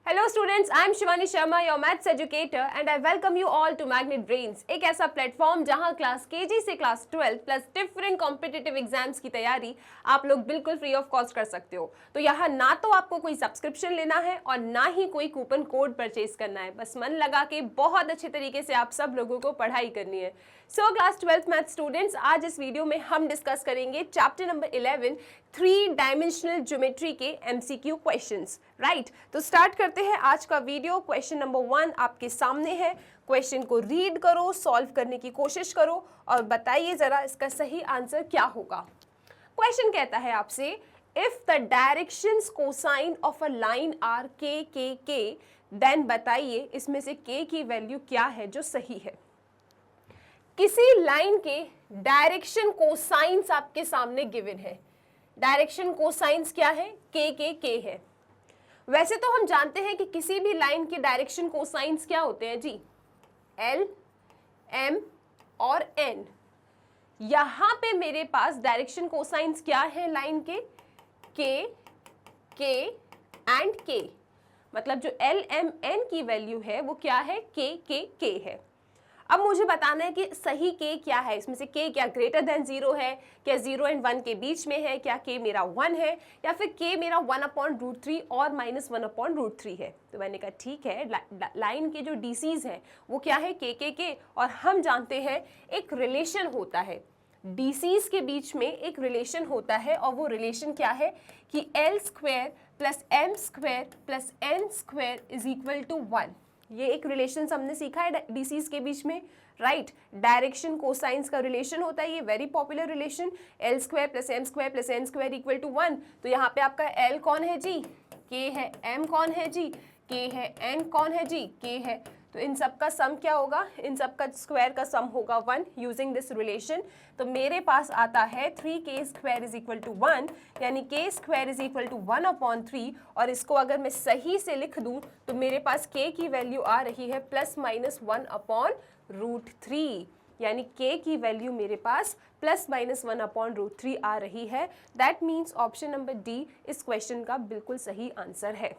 Hello students, I am Shivani Sharma, your maths educator and I welcome you all to Magnet Brains, एक ऐसा platform जहां class KG से class 12 plus different competitive exams की तैयारी आप लोग बिल्कुल फ्री ऑफ कॉस्ट कर सकते हो। तो यहाँ ना तो आपको कोई सब्सक्रिप्शन लेना है और ना ही कोई कूपन कोड परचेज करना है, बस मन लगा के बहुत अच्छे तरीके से आप सब लोगों को पढ़ाई करनी है। So class 12th math students, आज इस वीडियो में हम डिस्कस करेंगे chapter number 11 three dimensional geometry के एमसीक्यू क्वेश्चंस। राइट, तो स्टार्ट करते हैं आज का वीडियो। क्वेश्चन नंबर 1 आपके सामने है। क्वेश्चन को रीड करो, सॉल्व करने की कोशिश करो और बताइए जरा इसका सही आंसर क्या होगा। क्वेश्चन कहता है आपसे, if the directions cosine of a line are k k then बताइए इसमें से के की वैल्यू क्या है जो सही है। किसी लाइन के डायरेक्शन कोसाइंस आपके सामने गिवन है। डायरेक्शन कोसाइंस क्या है? के है। वैसे तो हम जानते हैं कि किसी भी लाइन के डायरेक्शन कोसाइंस क्या होते हैं जी, एल, एम और एन। यहां पे मेरे पास डायरेक्शन कोसाइंस क्या है लाइन के एंड के, मतलब जो एल, एम, एन की वैल्यू है वो क्या है? के है। अब मुझे बताना है कि सही के क्या है, इसमें से के क्या ग्रेटर देन 0 है, क्या 0 एंड 1 के बीच में है, क्या के मेरा 1 है, या फिर के मेरा 1/√3 और -1/√3 है। तो मैंने कहा ठीक है, लाइन के जो डीसीज हैं वो क्या है? के और हम जानते हैं एक रिलेशन होता है, डीसीज के बीच में एक रिलेशन होता है और वो रिलेशन क्या है कि L² + M² + N² = 1। ये एक रिलेशन हमने सीखा है डीसीज के बीच में। राइट, डायरेक्शन कोसाइंस का रिलेशन होता है, ये very popular relation, L² + M² + N² = 1। तो यहाँ पे आपका L कौन है जी? K है। M कौन है जी? K है। N कौन है जी? K है। तो इन सब का सम क्या होगा? इन सब का स्क्वायर का सम होगा 1 यूजिंग दिस रिलेशन। तो मेरे पास आता है 3k² = 1, यानी k² = 1/3। और इसको अगर मैं सही से लिख दूं तो मेरे पास k की वैल्यू आ रही है ±1/√3, यानी k की वैल्यू मेरे पास ±1/√3 आ रही है। That means option number D इस क्वेश्चन का बिल्कुल सही आंसर है।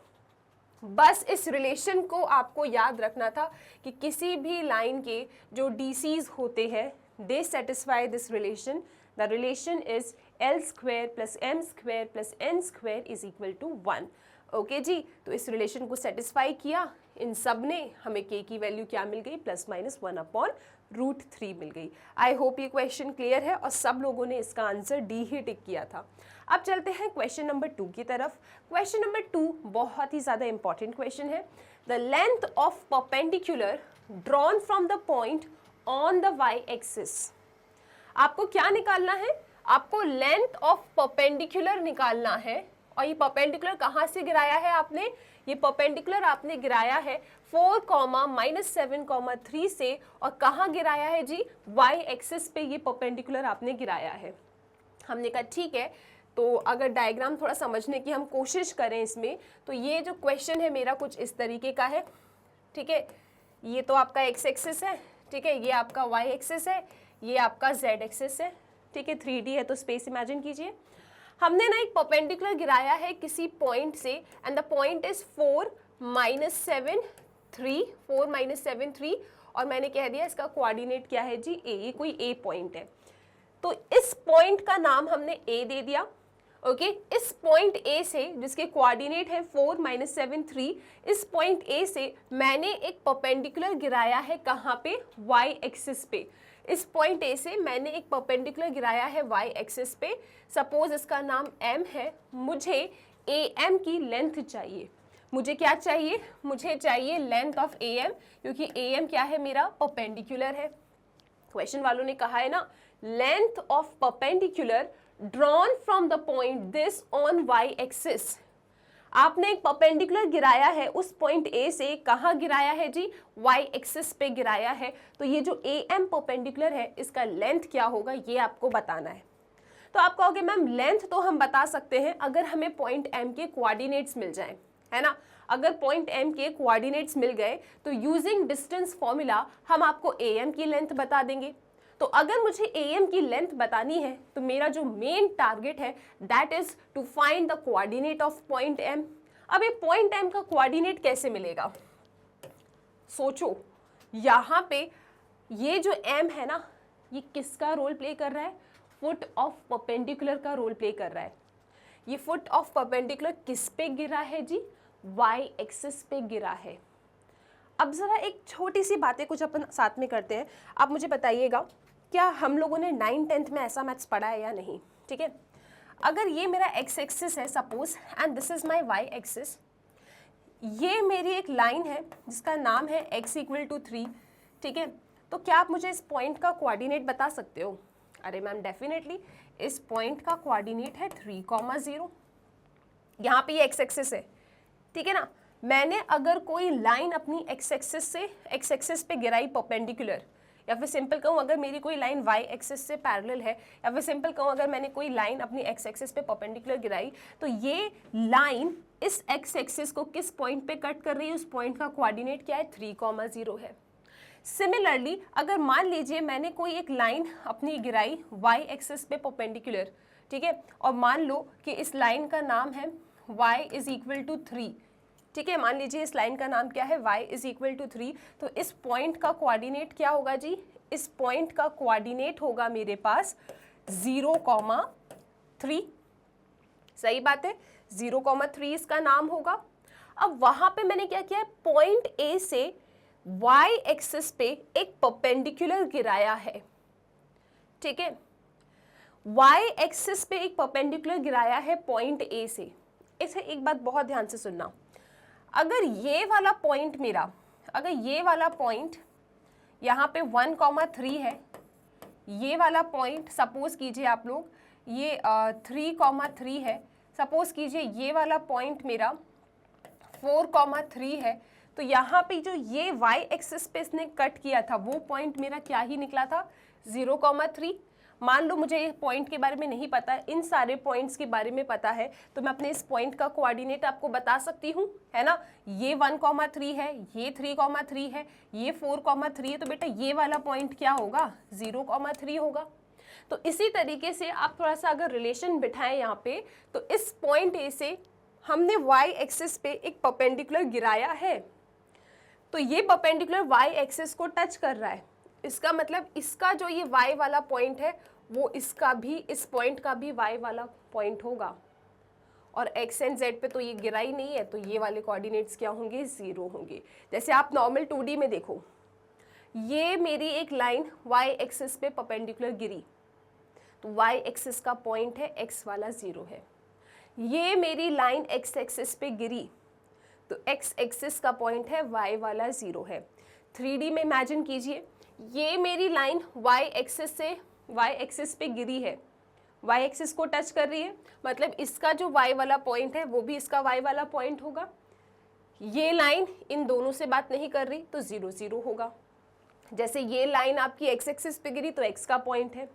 बस इस रिलेशन को आपको याद रखना था कि किसी भी लाइन के जो डीसीज होते हैं they satisfy this relation. The relation is L² + M² + N² = 1। Okay जी, तो इस रिलेशन को सेटिस्फाई किया इन सब ने, हमें के की वैल्यू क्या मिल गई? ±1/√3 मिल गई। आई होप ये क्वेश्चन क्लियर है और सब लोगों ने इसका आंसर डी ही टिक किया था। अब चलते हैं क्वेश्चन नंबर 2 की तरफ। क्वेश्चन नंबर 2 बहुत ही ज़्यादा इंपॉर्टेंट क्वेश्चन है। The length of perpendicular drawn from the point on the Y axis. आपको क्या निकालना है? आपको लेंथ ऑफ परपेंडिकुलर निकालना है। और ये परपेंडिकुलर कहाँ से गिराया है आपने? ये परपेंडिकुलर आपने गिराया है 4, -7,3 से। और कहाँ गिराया है जी? वाई एक्सिस पे ये परपेंडिकुलर आपने गिराया है। हमने कहा ठीक है, तो अगर डायग्राम थोड़ा समझने की हम कोशिश करें इसमें, तो ये जो क्वेश्चन है मेरा कुछ इस तरीके का है। ठीक है, ये तो आपका एक्स एक्सिस है, ठीक है, ये आपका वाई एक्सिस है, ये आपका जेड एक्सिस है। ठीक है, 3D है तो स्पेस इमेजिन कीजिए। हमने ना एक परपेंडिकुलर गिराया है किसी पॉइंट से एंड द पॉइंट इज 4 - 7 3 और मैंने कह दिया इसका कोऑर्डिनेट क्या है जी? ए। ये कोई ए पॉइंट है, तो इस पॉइंट का नाम हमने ए दे दिया। ओके, इस पॉइंट ए से जिसके कोऑर्डिनेट है 4 - 7 3, इस पॉइंट ए से मैंने एक परपेंडिकुलर गिराया है कहाँ पे? वाई एक्सिस पे। इस पॉइंट ए से मैंने एक परपेंडिकुलर गिराया है वाई एक्सिस पे। सपोज इसका नाम एम है, मुझे ए एम की लेंथ चाहिए। मुझे क्या चाहिए? मुझे चाहिए लेंथ ऑफ ए एम, क्योंकि ए एम क्या है? मेरा परपेंडिकुलर है। क्वेश्चन वालों ने कहा है ना, length of perpendicular drawn from the point this on y axis. आपने एक परपेंडिकुलर गिराया है उस पॉइंट ए से, कहाँ गिराया है जी? वाई एक्सिस पे गिराया है। तो ये जो ए एम परपेंडिकुलर है इसका लेंथ क्या होगा ये आपको बताना है। तो आप कहोगे मैम लेंथ तो हम बता सकते हैं अगर हमें पॉइंट एम के कोऑर्डिनेट्स मिल जाएं, है ना। अगर पॉइंट एम के कोऑर्डिनेट्स मिल गए तो यूजिंग डिस्टेंस फॉर्मूला हम आपको ए एम की लेंथ बता देंगे। तो अगर मुझे ए एम की लेंथ बतानी है तो मेरा जो मेन टारगेट है that is to find the coordinate of point M. अब ये पॉइंट एम का कोऑर्डिनेट कैसे मिलेगा? सोचो, यहाँ पे ये जो एम है ना, ये किसका रोल प्ले कर रहा है? फुट ऑफ परपेंडिकुलर का रोल प्ले कर रहा है। ये फुट ऑफ परपेंडिकुलर किस पे गिरा है जी? वाई एक्सिस पे गिरा है। अब ज़रा एक छोटी सी बातें कुछ अपन साथ में करते हैं। आप मुझे बताइएगा, क्या हम लोगों ने 9th-10th में ऐसा मैथ्स पढ़ा है या नहीं? ठीक है, अगर ये मेरा एक्स एक्सिस है suppose, and this is my y axis, ये मेरी एक लाइन है जिसका नाम है x = 3, ठीक है, तो क्या आप मुझे इस पॉइंट का कोऑर्डिनेट बता सकते हो? अरे मैम डेफिनेटली, इस पॉइंट का कोऑर्डिनेट है 3,0। यहाँ पे ये एक्स एक्सिस है, ठीक है ना। मैंने अगर कोई लाइन अपनी एक्स एक्सिस से एक्स एक्सिस पे गिराई परपेंडिकुलर, या फिर सिंपल कहूँ अगर मेरी कोई लाइन वाई एक्सिस से पैरेलल है, या फिर सिंपल कहूँ अगर मैंने कोई लाइन अपनी एक्स एक्सिस पे परपेंडिकुलर गिराई, तो ये लाइन इस एक्स एक्सिस को किस पॉइंट पे कट कर रही है? उस पॉइंट का कोऑर्डिनेट क्या है? 3,0 है। सिमिलरली अगर मान लीजिए मैंने कोई एक लाइन अपनी गिराई वाई एक्सिस पे परपेंडिकुलर, ठीक है, और मान लो कि इस लाइन का नाम है y = 3, ठीक है, मान लीजिए इस लाइन का नाम क्या है? y = 3, तो इस पॉइंट का कोऑर्डिनेट क्या होगा जी? इस पॉइंट का कोऑर्डिनेट होगा मेरे पास 0,3। सही बात है, 0,3 इसका नाम होगा। अब वहां पे मैंने क्या किया है? पॉइंट ए से y एक्सिस पे एक परपेंडिकुलर गिराया है, ठीक है, y एक्सिस पे एक परपेंडिकुलर गिराया है पॉइंट ए से। इसे एक बात बहुत ध्यान से सुनना, अगर ये वाला पॉइंट मेरा, अगर ये वाला पॉइंट यहाँ पे 1,3 है, ये वाला पॉइंट सपोज कीजिए आप लोग ये 3,3 है, सपोज कीजिए ये वाला पॉइंट मेरा 4,3 है, तो यहाँ पे जो ये y एक्सिस पे इसने कट किया था वो पॉइंट मेरा क्या ही निकला था? 0,3। मान लो मुझे ये पॉइंट के बारे में नहीं पता, इन सारे पॉइंट्स के बारे में पता है, तो मैं अपने इस पॉइंट का कोऑर्डिनेट आपको बता सकती हूँ, है ना। ये 1,3 है, ये 3,3 है, ये 4,3 है, तो बेटा ये वाला पॉइंट क्या होगा? 0,3 होगा। तो इसी तरीके से आप थोड़ा सा अगर रिलेशन बिठाएं यहाँ पे, तो इस पॉइंट ए से हमने y एक्सिस पे एक परपेंडिकुलर गिराया है, तो ये परपेंडिकुलर y एक्सिस को टच कर रहा है। इसका मतलब इसका जो ये y वाला पॉइंट है वो इसका भी, इस पॉइंट का भी y वाला पॉइंट होगा, और x एंड z पे तो ये गिरा ही नहीं है, तो ये वाले कोऑर्डिनेट्स क्या होंगे? 0 होंगे। जैसे आप नॉर्मल 2D में देखो, ये मेरी एक लाइन y एक्सिस पे परपेंडिकुलर गिरी, तो y एक्सिस का पॉइंट है x वाला 0 है। ये मेरी लाइन x एक्सिस पे गिरी, तो x एक्सिस का पॉइंट है y वाला 0 है। 3D में इमेजिन कीजिए, ये मेरी लाइन y एक्सिस से y एक्सिस पे गिरी है, y एक्सिस को टच कर रही है, मतलब इसका जो y वाला पॉइंट है वो भी इसका y वाला पॉइंट होगा। ये लाइन इन दोनों से बात नहीं कर रही, तो 0 0 होगा। जैसे ये लाइन आपकी x एक्सिस पे गिरी तो x का पॉइंट है,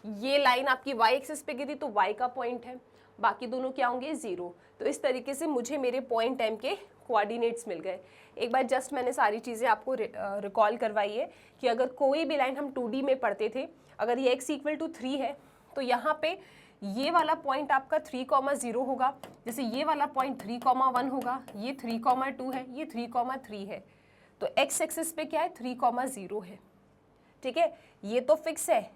ये लाइन आपकी y एक्सिस पे गिरी तो y का पॉइंट है, बाकी दोनों क्या होंगे? 0। तो इस तरीके से मुझे मेरे पॉइंट m के कोऑर्डिनेट्स मिल गए। एक बार जस्ट मैंने सारी चीज़ें आपको रिकॉल करवाई है कि अगर कोई भी लाइन हम 2D में पढ़ते थे, अगर ये x = 3 है, तो यहाँ पे ये वाला पॉइंट आपका 3,0 होगा, जैसे ये वाला पॉइंट 3,1 होगा, ये 3,2 है, ये 3,3 है, तो x एक्सिस पे क्या है? 3,0 है, ठीक है, ये तो फिक्स है,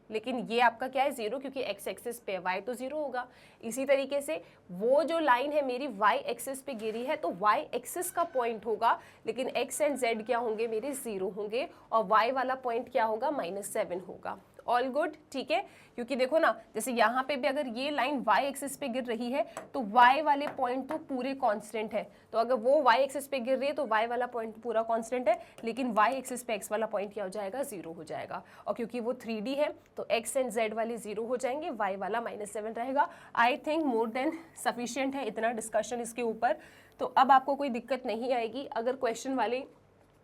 लेकिन ये आपका क्या है? 0, क्योंकि x एक्सिस पे y तो 0 होगा। इसी तरीके से वो जो लाइन है मेरी y एक्सिस पे गिरी है, तो y एक्सिस का पॉइंट होगा, लेकिन x एंड z क्या होंगे? मेरे 0 होंगे, और y वाला पॉइंट क्या होगा? -7 होगा। ऑल गुड, ठीक है, क्योंकि देखो ना, जैसे यहाँ पे भी अगर ये लाइन y एक्सिस पे गिर रही है, तो y वाले पॉइंट तो पूरे कांस्टेंट है, तो अगर वो y एक्सिस पे गिर रही है तो y वाला पॉइंट पूरा कांस्टेंट है, लेकिन y एक्सिस पे x वाला पॉइंट क्या हो जाएगा? 0 हो जाएगा। और क्योंकि वो 3D है तो x एंड z वाले 0 हो जाएंगे, y वाला -7 रहेगा। I think more than sufficient है इतना डिस्कशन इसके ऊपर। तो अब आपको कोई दिक्कत नहीं आएगी अगर क्वेश्चन वाले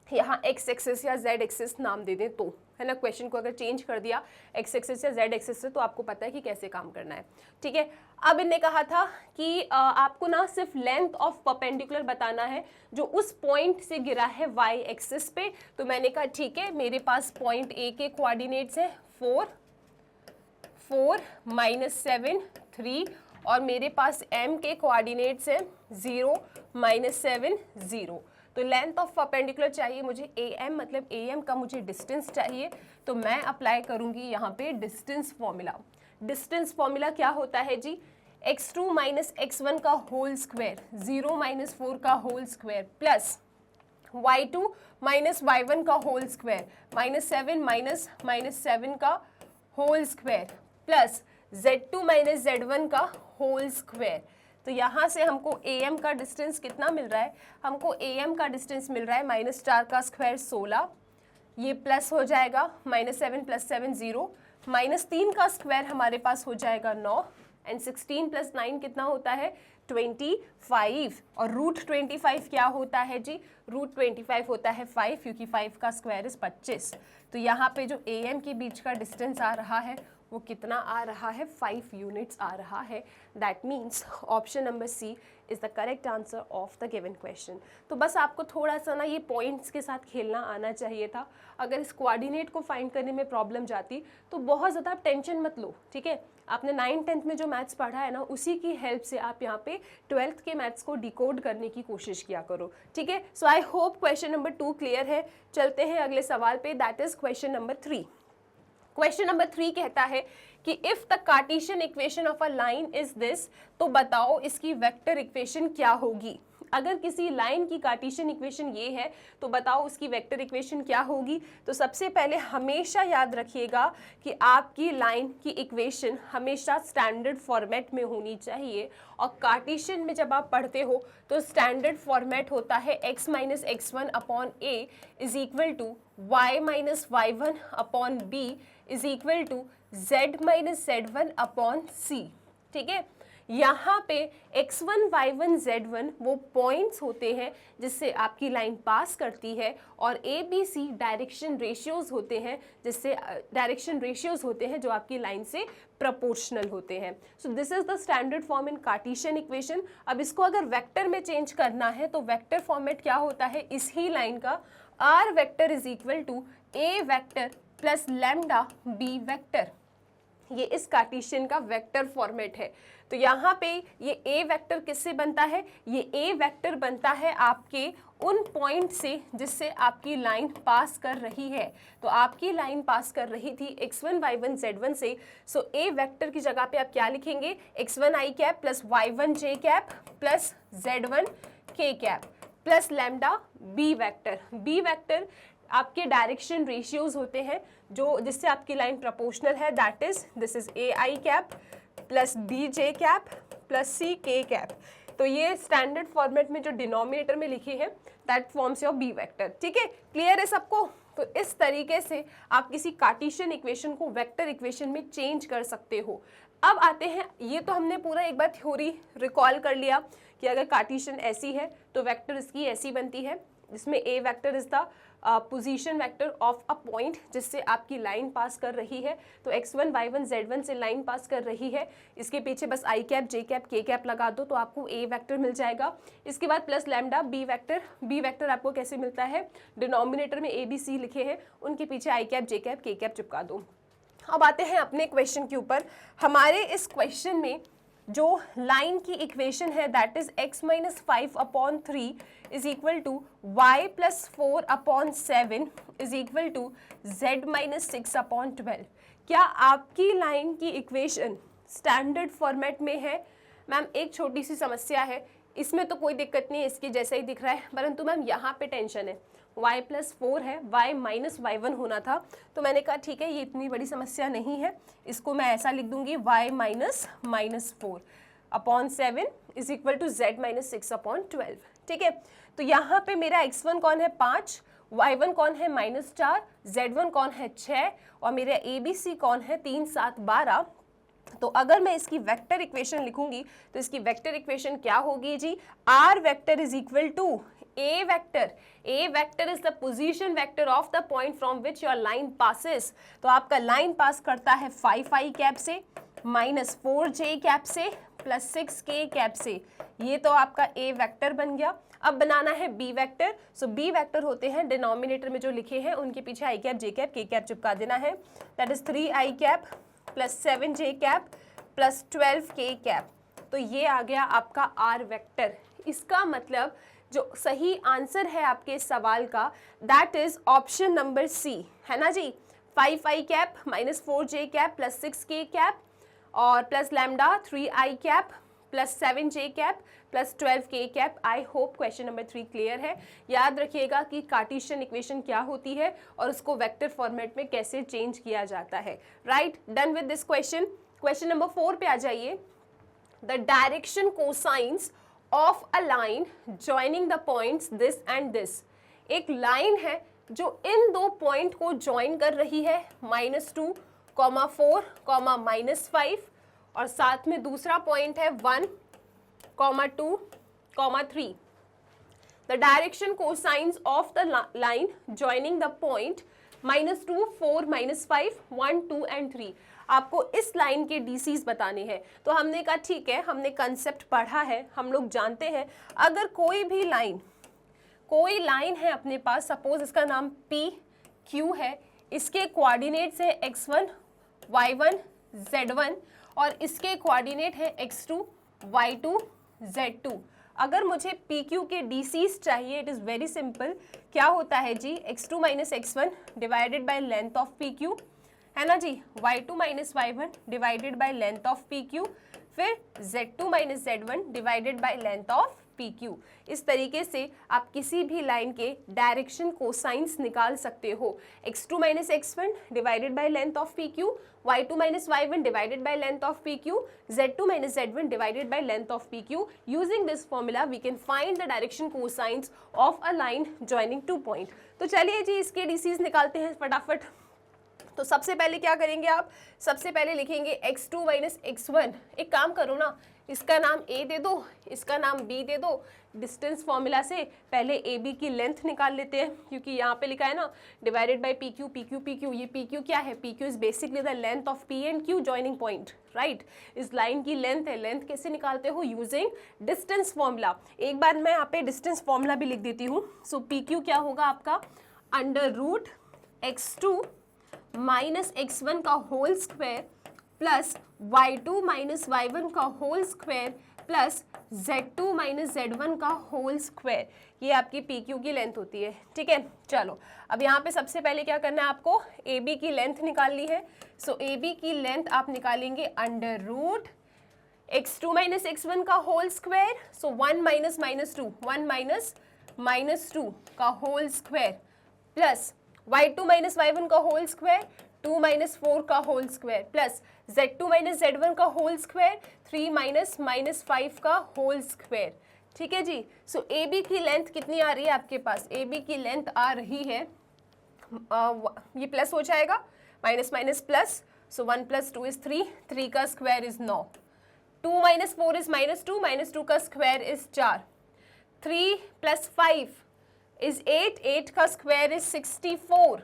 यहाँ x एक्सिस या z एक्सिस नाम दे दें, तो है ना, क्वेश्चन को अगर चेंज कर दिया x एक्सिस या z एक्सिस से, तो आपको पता है कि कैसे काम करना है, ठीक है। अब इनने कहा था कि आपको ना सिर्फ लेंथ ऑफ परपेंडिकुलर बताना है जो उस पॉइंट से गिरा है y एक्सिस पे, तो मैंने कहा ठीक है, मेरे पास पॉइंट A के कोऑर्डिनेट्स हैं 4, -7, 3 और मेरे पास m के कोऑर्डिनेट्स हैं 0, -7, 0। तो लेंथ ऑफ परपेंडिकुलर चाहिए मुझे am, मतलब am का मुझे डिस्टेंस चाहिए। तो मैं अप्लाई करूंगी यहाँ पे डिस्टेंस फॉर्मूला। डिस्टेंस फॉर्मूला क्या होता है जी, x2 - x1 का होल स्क्वायर, 0 - 4 का whole square, plus y2 - y1 का होल स्क्वायर, -7 - -7 का whole square, plus z2 - z1 का होल स्क्वायर। तो यहाँ से हमको am का डिस्टेंस कितना मिल रहा है, हमको am का डिस्टेंस मिल रहा है -4 का स्क्वायर 16, ये प्लस हो जाएगा -7 + 7 0, -3 का स्क्वायर हमारे पास हो जाएगा 9, एंड 16 + 9 कितना होता है 25, और √25 क्या होता है जी, √25 होता है 5, क्योंकि 5 का स्क्वायर इज 25। तो यहाँ पे जो am के बीच का डिस्टेंस आ रहा है वो कितना आ रहा है, 5 यूनिट्स आ रहा है। That means option number C is the correct answer of the given question. तो बस आपको थोड़ा सा ना ये पॉइंट्स के साथ खेलना आना चाहिए था। अगर इस कोऑर्डिनेट को फाइंड करने में प्रॉब्लम जाती तो बहुत ज़्यादा टेंशन मत लो, ठीक है। आपने 9th 10th में जो मैथ्स पढ़ा है ना, उसी की हेल्प से आप यहाँ पे 12th के मैथ्स को डिकोड करने की कोशिश किया करो, ठीक है। So I hope question number 2 clear है। चलते हैं अगले सवाल पे, that is question number 3। Question number 3 कहता है कि if the Cartesian equation of a line is this, तो बताओ इसकी वेक्टर इक्वेशन क्या होगी। अगर किसी लाइन की कार्टेशियन इक्वेशन ये है तो बताओ उसकी वेक्टर इक्वेशन क्या होगी। तो सबसे पहले हमेशा याद रखिएगा कि आपकी लाइन की इक्वेशन हमेशा स्टैंडर्ड फॉर्मेट में होनी चाहिए, और कार्टेशियन में जब आप पढ़ते हो तो स्टैंडर्ड फॉर्मेट होता है x - x1 upon a is equal to y - y1 upon b is equal to z - z1 upon c, ठीक है। यहाँ पे x1, y1, z1 वो पॉइंट्स होते हैं जिससे आपकी लाइन पास करती है, और a b c direction ratios होते हैं, जिससे डायरेक्शन रेशियोज होते हैं जो आपकी लाइन से प्रोपोर्शनल होते हैं। So this is the standard form in Cartesian equation. अब इसको अगर वेक्टर में चेंज करना है तो वेक्टर फॉर्मेट क्या होता है इस ही लाइन का, r vector is equal to a vector plus lambda b vector. ये इस कार्टेशियन का वेक्टर फॉर्मेट है। तो यहाँ पे ये a वेक्टर किससे बनता है, ये a वेक्टर बनता है आपके उन पॉइंट से जिससे आपकी लाइन पास कर रही है। तो आपकी लाइन पास कर रही थी x1, y1, z1 से। सो a वेक्टर की जगह पे आप क्या लिखेंगे, x1 i cap plus y1 j cap plus z1 k cap plus lambda b vector. b vector आपके डायरेक्शन रेशियोज होते हैं जो जिससे आपकी लाइन प्रोपोर्शनल है, that is this is A I cap plus B J cap plus C K cap. तो ये standard format में जो डिनोमिनेटर में लिखे हैं that forms your B vector, ठीक है। क्लियर है सबको। तो इस तरीके से आप किसी कार्टेशियन इक्वेशन को वेक्टर इक्वेशन में चेंज कर सकते हो। अब आते हैं, ये तो हमने पूरा एक बार थ्योरी रिकॉल कर लिया कि अगर कार्टेशियन ऐसी है तो वेक्टर इसकी ऐसी बनती है, जिसमें A vector is the position vector of a point जिससे आपकी लाइन पास कर रही है। तो x1, y1, z1 से लाइन पास कर रही है, इसके पीछे बस i cap, j cap, k cap लगा दो तो आपको a वेक्टर मिल जाएगा। इसके बाद plus lambda b vector. b vector आपको कैसे मिलता है, डिनोमिनेटर में a b c लिखे हैं, उनके पीछे i cap, j cap, k cap चिपका दो। अब आते हैं अपने क्वेश्चन के ऊपर। हमारे इस क्वेश्चन में जो लाइन की इक्वेशन है that is x - 5 upon 3 is equal to y plus 4 upon 7 is equal to z - 6 upon 12। क्या आपकी लाइन की इक्वेशन स्टैंडर्ड फॉर्मेट में है? मैम एक छोटी सी समस्या है, इसमें तो कोई दिक्कत नहीं है, इसके जैसा ही दिख रहा है, परंतु मैम यहाँ पे टेंशन है। y प्लस 4 है, y माइनस y1 होना था, तो मैंने कहा ठीक है ये इतनी बड़ी समस्या नहीं है, इसको मैं ऐसा लिख दूंगी y minus 4 upon 7 is equal to z - 6 upon 12, ठीक है। तो यहाँ पे मेरा x1 कौन है 5, y1 कौन है -4, z1 कौन है 6 और मेरा ABC कौन है 3, 7, 12। तो अगर मैं इसकी वेक्टर इक्वेशन लिखूंगी तो इसकी वेक्टर इक्वेशन क्या होगी जी, r vector is equal to a vector. a vector is the position vector of the point from which your line passes. तो आपका लाइन पास करता है 5i कैप से -4j कैप से प्लस 6k कैप से, ये तो आपका a वेक्टर बन गया। अब बनाना है b वेक्टर। सो b वेक्टर होते हैं डिनोमिनेटर में जो लिखे हैं उनके पीछे i cap, j cap, k cap चिपका देना है, that is 3i cap plus 7j cap plus 12k cap. तो ये आ गया आपका आर वेक्टर। इसका मतलब जो सही आंसर है आपके इस सवाल का that is option number C, है ना जी। 5i cap minus 4j cap plus 6k cap और plus lambda 3i cap plus 7j cap plus 12k cap. I hope question number 3 clear है। याद रखिएगा कि कार्टेशियन इक्वेशन क्या होती है और उसको वेक्टर फॉर्मेट में कैसे चेंज किया जाता है। Right, done with this question. Question number 4 पे आ जाइए। The direction cosines of a line joining the points this and this. एक लाइन है जो इन दो पॉइंट को ज्वाइन कर रही है, -2, -4, -5 और साथ में दूसरा पॉइंट है 1, 2, 3. The direction cosines of the line joining the point -2, 4, -5, 1, 2 and 3. आपको इस लाइन के DCs बताने हैं। तो हमने कहा ठीक है, हमने कंसेप्ट पढ़ा है, हम लोग जानते हैं अगर कोई भी कोई लाइन है अपने पास, सपोज इसका नाम PQ है, इसके कोऑर्डिनेट्स है x1, y1, z1 और इसके कोऑर्डिनेट है x2, y2, z2। अगर मुझे PQ के DCs चाहिए, इट इज़ वेरी सिंपल। क्या होता है जी, x2 minus x1 divided by length of PQ, है ना जी, y2 minus y1 divided by length of PQ, फिर z2 minus z1 divided by length of PQ। इस तरीके से आप किसी भी लाइन के डायरेक्शन कोसाइंस निकाल सकते हो। x2 minus x1 divided by length of PQ, y2 minus y1 divided by length of PQ, z2 minus z1 divided by length of PQ. Using this formula, we can find the direction cosines of a line joining two point. तो चलिए जी इसके DCs निकालते हैं फटाफट। तो सबसे पहले क्या करेंगे आप, सबसे पहले लिखेंगे x2 माइनस x1। एक काम करो ना, इसका नाम a दे दो, इसका नाम b दे दो। डिस्टेंस फॉर्मूला से पहले AB की लेंथ निकाल लेते हैं, क्योंकि यहाँ पे लिखा है ना divided by PQ, PQ, PQ। ये PQ क्या है, PQ is basically the length of P and Q joining point, right. इस लाइन की लेंथ है, लेंथ कैसे निकालते हो, यूजिंग डिस्टेंस फॉर्मूला। एक बार मैं यहाँ पे डिस्टेंस फॉर्मूला भी लिख देती हूँ। सो PQ क्या होगा आपका, √x2 माइनस x1 का whole square plus y2 minus y1 का whole square plus z2 minus z1 का होल स्क्वायर। ये आपकी PQ की लेंथ होती है, ठीक है। चलो अब यहाँ पे सबसे पहले क्या करना है आपको, AB की लेंथ निकालनी है। सो AB की लेंथ आप निकालेंगे √x2 माइनस x1 का होल स्क्वायर, सो 1 माइनस -2, 1 माइनस -2 का whole square plus y2 minus y1 का होल स्क्वायर, 2 माइनस 4 का whole square plus z2 minus z1 का होल स्क्वायर, 3 माइनस -5 का होल स्क्वायर, ठीक है जी। सो AB की लेंथ कितनी आ रही है आपके पास, AB की लेंथ आ रही है, ये प्लस हो जाएगा, minus minus plus, so 1 + 2 is 3, 3 का स्क्वायर इज 9, 2 माइनस 4 इज -2, -2 का स्क्वायर इज 4, 3 + 5 इज 8, 8 का स्क्वायर इज 64।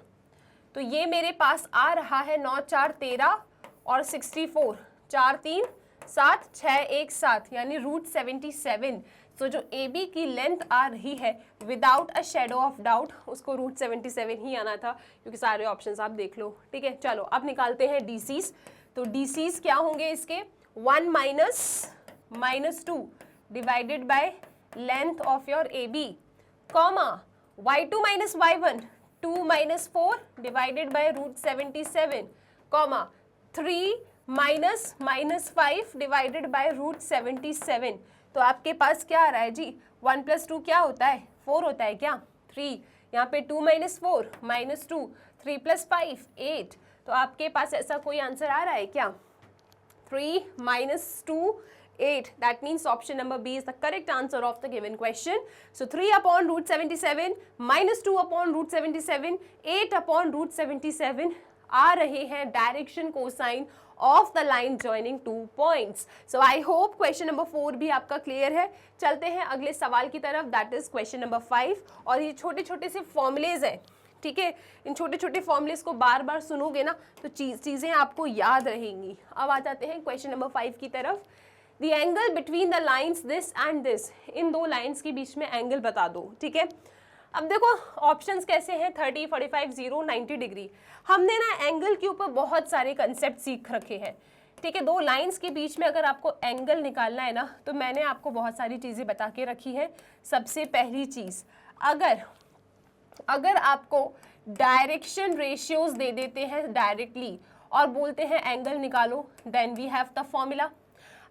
तो ये मेरे पास आ रहा है 9 4 13 और 64, 4 3 7 6 1 7 यानी √77। तो जो AB की लेंथ आ रही है without a shadow of doubt, उसको √77 ही आना था, क्योंकि सारे ऑप्शंस आप देख लो, ठीक है। चलो अब निकालते हैं DCs। तो DCs क्या होंगे इसके, 1 minus -2 divided by length of your AB, comma y2 minus y1, 2 minus 4 divided by √77, comma 3 minus -5 divided by √77। तो आपके पास क्या आ रहा है जी, 1 + 2 क्या होता है, 4 होता है क्या, 3, यहाँ पे 2 माइनस 4 -2, 3 + 5 8। तो आपके पास ऐसा कोई आंसर आ रहा है क्या, 3 - 2 8, that means option number B is the correct answer of the given question. So 3 upon √77 minus 2 upon √77, 8 upon √77 आ रहे हैं direction cosine of the line joining two points. So I hope question number 4 भी आपका clear है। चलते हैं अगले सवाल की तरफ, दैट इज क्वेश्चन नंबर 5। और ये छोटे छोटे से फॉर्मुलेज हैं, ठीक है। इन छोटे छोटे फॉर्मुलेज को बार बार सुनोगे ना तो चीज़ें आपको याद रहेंगी। अब आ जाते हैं क्वेश्चन नंबर 5 की तरफ। The angle between the lines this and this, इन दो लाइन्स के बीच में एंगल बता दो, ठीक है। अब देखो ऑप्शंस कैसे हैं, 30, 45, 0, 90 डिग्री। हमने ना एंगल के ऊपर बहुत सारे कंसेप्ट सीख रखे हैं, ठीक है, दो लाइंस के बीच में अगर आपको एंगल निकालना है ना, तो मैंने आपको बहुत सारी चीज़ें बता के रखी है। सबसे पहली चीज़, अगर आपको डायरेक्शन रेशियोज दे देते हैं डायरेक्टली और बोलते हैं एंगल निकालो, then we have the formula.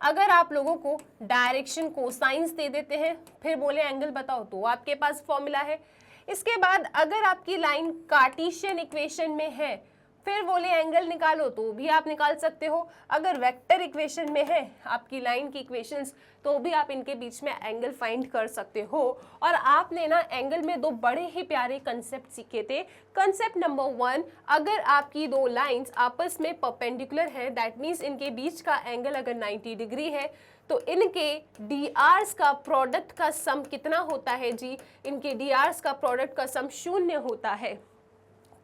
अगर आप लोगों को डायरेक्शन कोसाइंस दे देते हैं फिर बोले एंगल बताओ, तो आपके पास फॉर्मूला है। इसके बाद अगर आपकी लाइन कार्टेशियन इक्वेशन में है फिर बोले एंगल निकालो, तो भी आप निकाल सकते हो। अगर वेक्टर इक्वेशन में है आपकी लाइन की इक्वेशंस, तो भी आप इनके बीच में एंगल फाइंड कर सकते हो। और आपने ना एंगल में दो बड़े ही प्यारे कंसेप्ट सीखे थे। कंसेप्ट नंबर 1, अगर आपकी दो लाइंस आपस में परपेंडिकुलर है, दैट मीन्स इनके बीच का एंगल अगर 90 डिग्री है, तो इनके डी आर्स का प्रोडक्ट का सम कितना होता है जी? इनके डी आर्स का प्रोडक्ट का सम 0 होता है।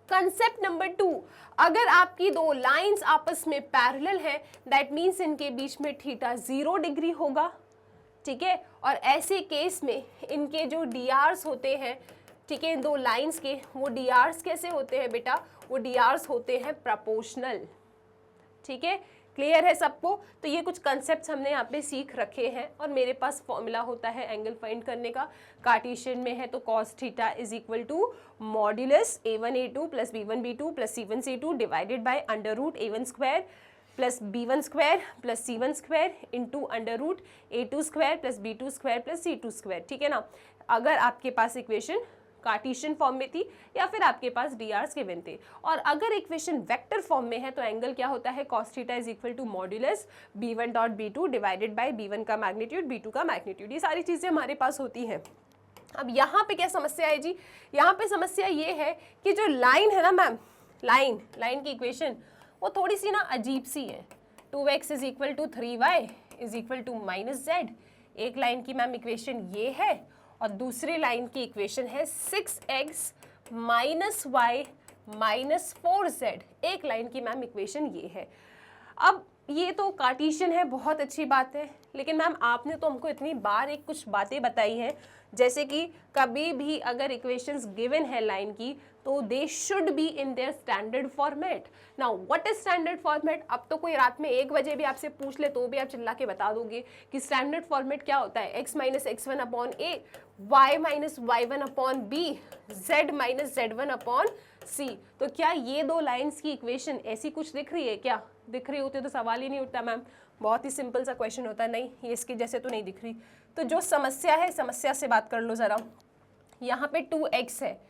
कंसेप्ट नंबर 2, अगर आपकी दो लाइंस आपस में पैरेलल है, दैट मीन्स इनके बीच में थीटा 0 डिग्री होगा, ठीक है। और ऐसे केस में इनके जो डी आर्स होते हैं, ठीक है, इन दो लाइंस के, वो डी आर्स कैसे होते हैं बेटा? वो डी आर्स होते हैं प्रोपोर्शनल, ठीक है। क्लियर है सबको? तो ये कुछ कंसेप्ट्स हमने यहाँ पे सीख रखे हैं। और मेरे पास फॉर्मूला होता है एंगल फाइंड करने का। कार्टेशियन में है तो cos theta is equal to modulus a1 a2 plus b1 b2 plus c1 c2 divided by under root a1 square plus b1 square plus c1 square into under root a2 square plus b2 square plus c2 square, ठीक है ना। अगर आपके पास equation Cartesian form में थी या फिर आपके पास डी आर्स गिवन थे। और अगर इक्वेशन वेक्टर फॉर्म में है तो एंगल क्या होता है? Cos theta is equal to modulus b1 dot b2 divided by b1 का मैग्नीट्यूड b2 का मैग्नीट्यूड। ये सारी चीज़ें हमारे पास होती हैं। अब यहाँ पे क्या समस्या है जी? यहाँ पे समस्या ये है कि जो लाइन है ना मैम, लाइन की इक्वेशन वो थोड़ी सी ना अजीब सी है। 2x is equal to 3y is equal to minus z. एक लाइन की मैम इक्वेशन ये है और दूसरी लाइन की इक्वेशन है 6x minus Y minus 4z। एक लाइन की मैम इक्वेशन ये है। अब ये तो कार्टेशियन है, बहुत अच्छी बात है, लेकिन मैम आपने तो हमको इतनी बार एक कुछ बातें बताई हैं, जैसे कि कभी भी अगर इक्वेशंस गिवन है लाइन की तो they should be in their standard format. Now what is standard format? अब तो कोई रात में 1 बजे भी आपसे पूछ ले तो भी आप चिल्ला के बता दोगे कि स्टैंडर्ड फॉर्मेट क्या होता है? x minus x1 upon a, y minus y1 upon b, z minus z1 upon c। तो क्या ये दो लाइन्स की इक्वेशन ऐसी कुछ दिख रही है क्या? दिख रही होती तो सवाल ही नहीं उठता मैम, बहुत ही सिंपल सा क्वेश्चन होता है। नहीं, ये इसके जैसे तो नहीं दिख रही। तो जो समस्या है, समस्या से बात कर लो ज़रा। यहाँ पे 2x है,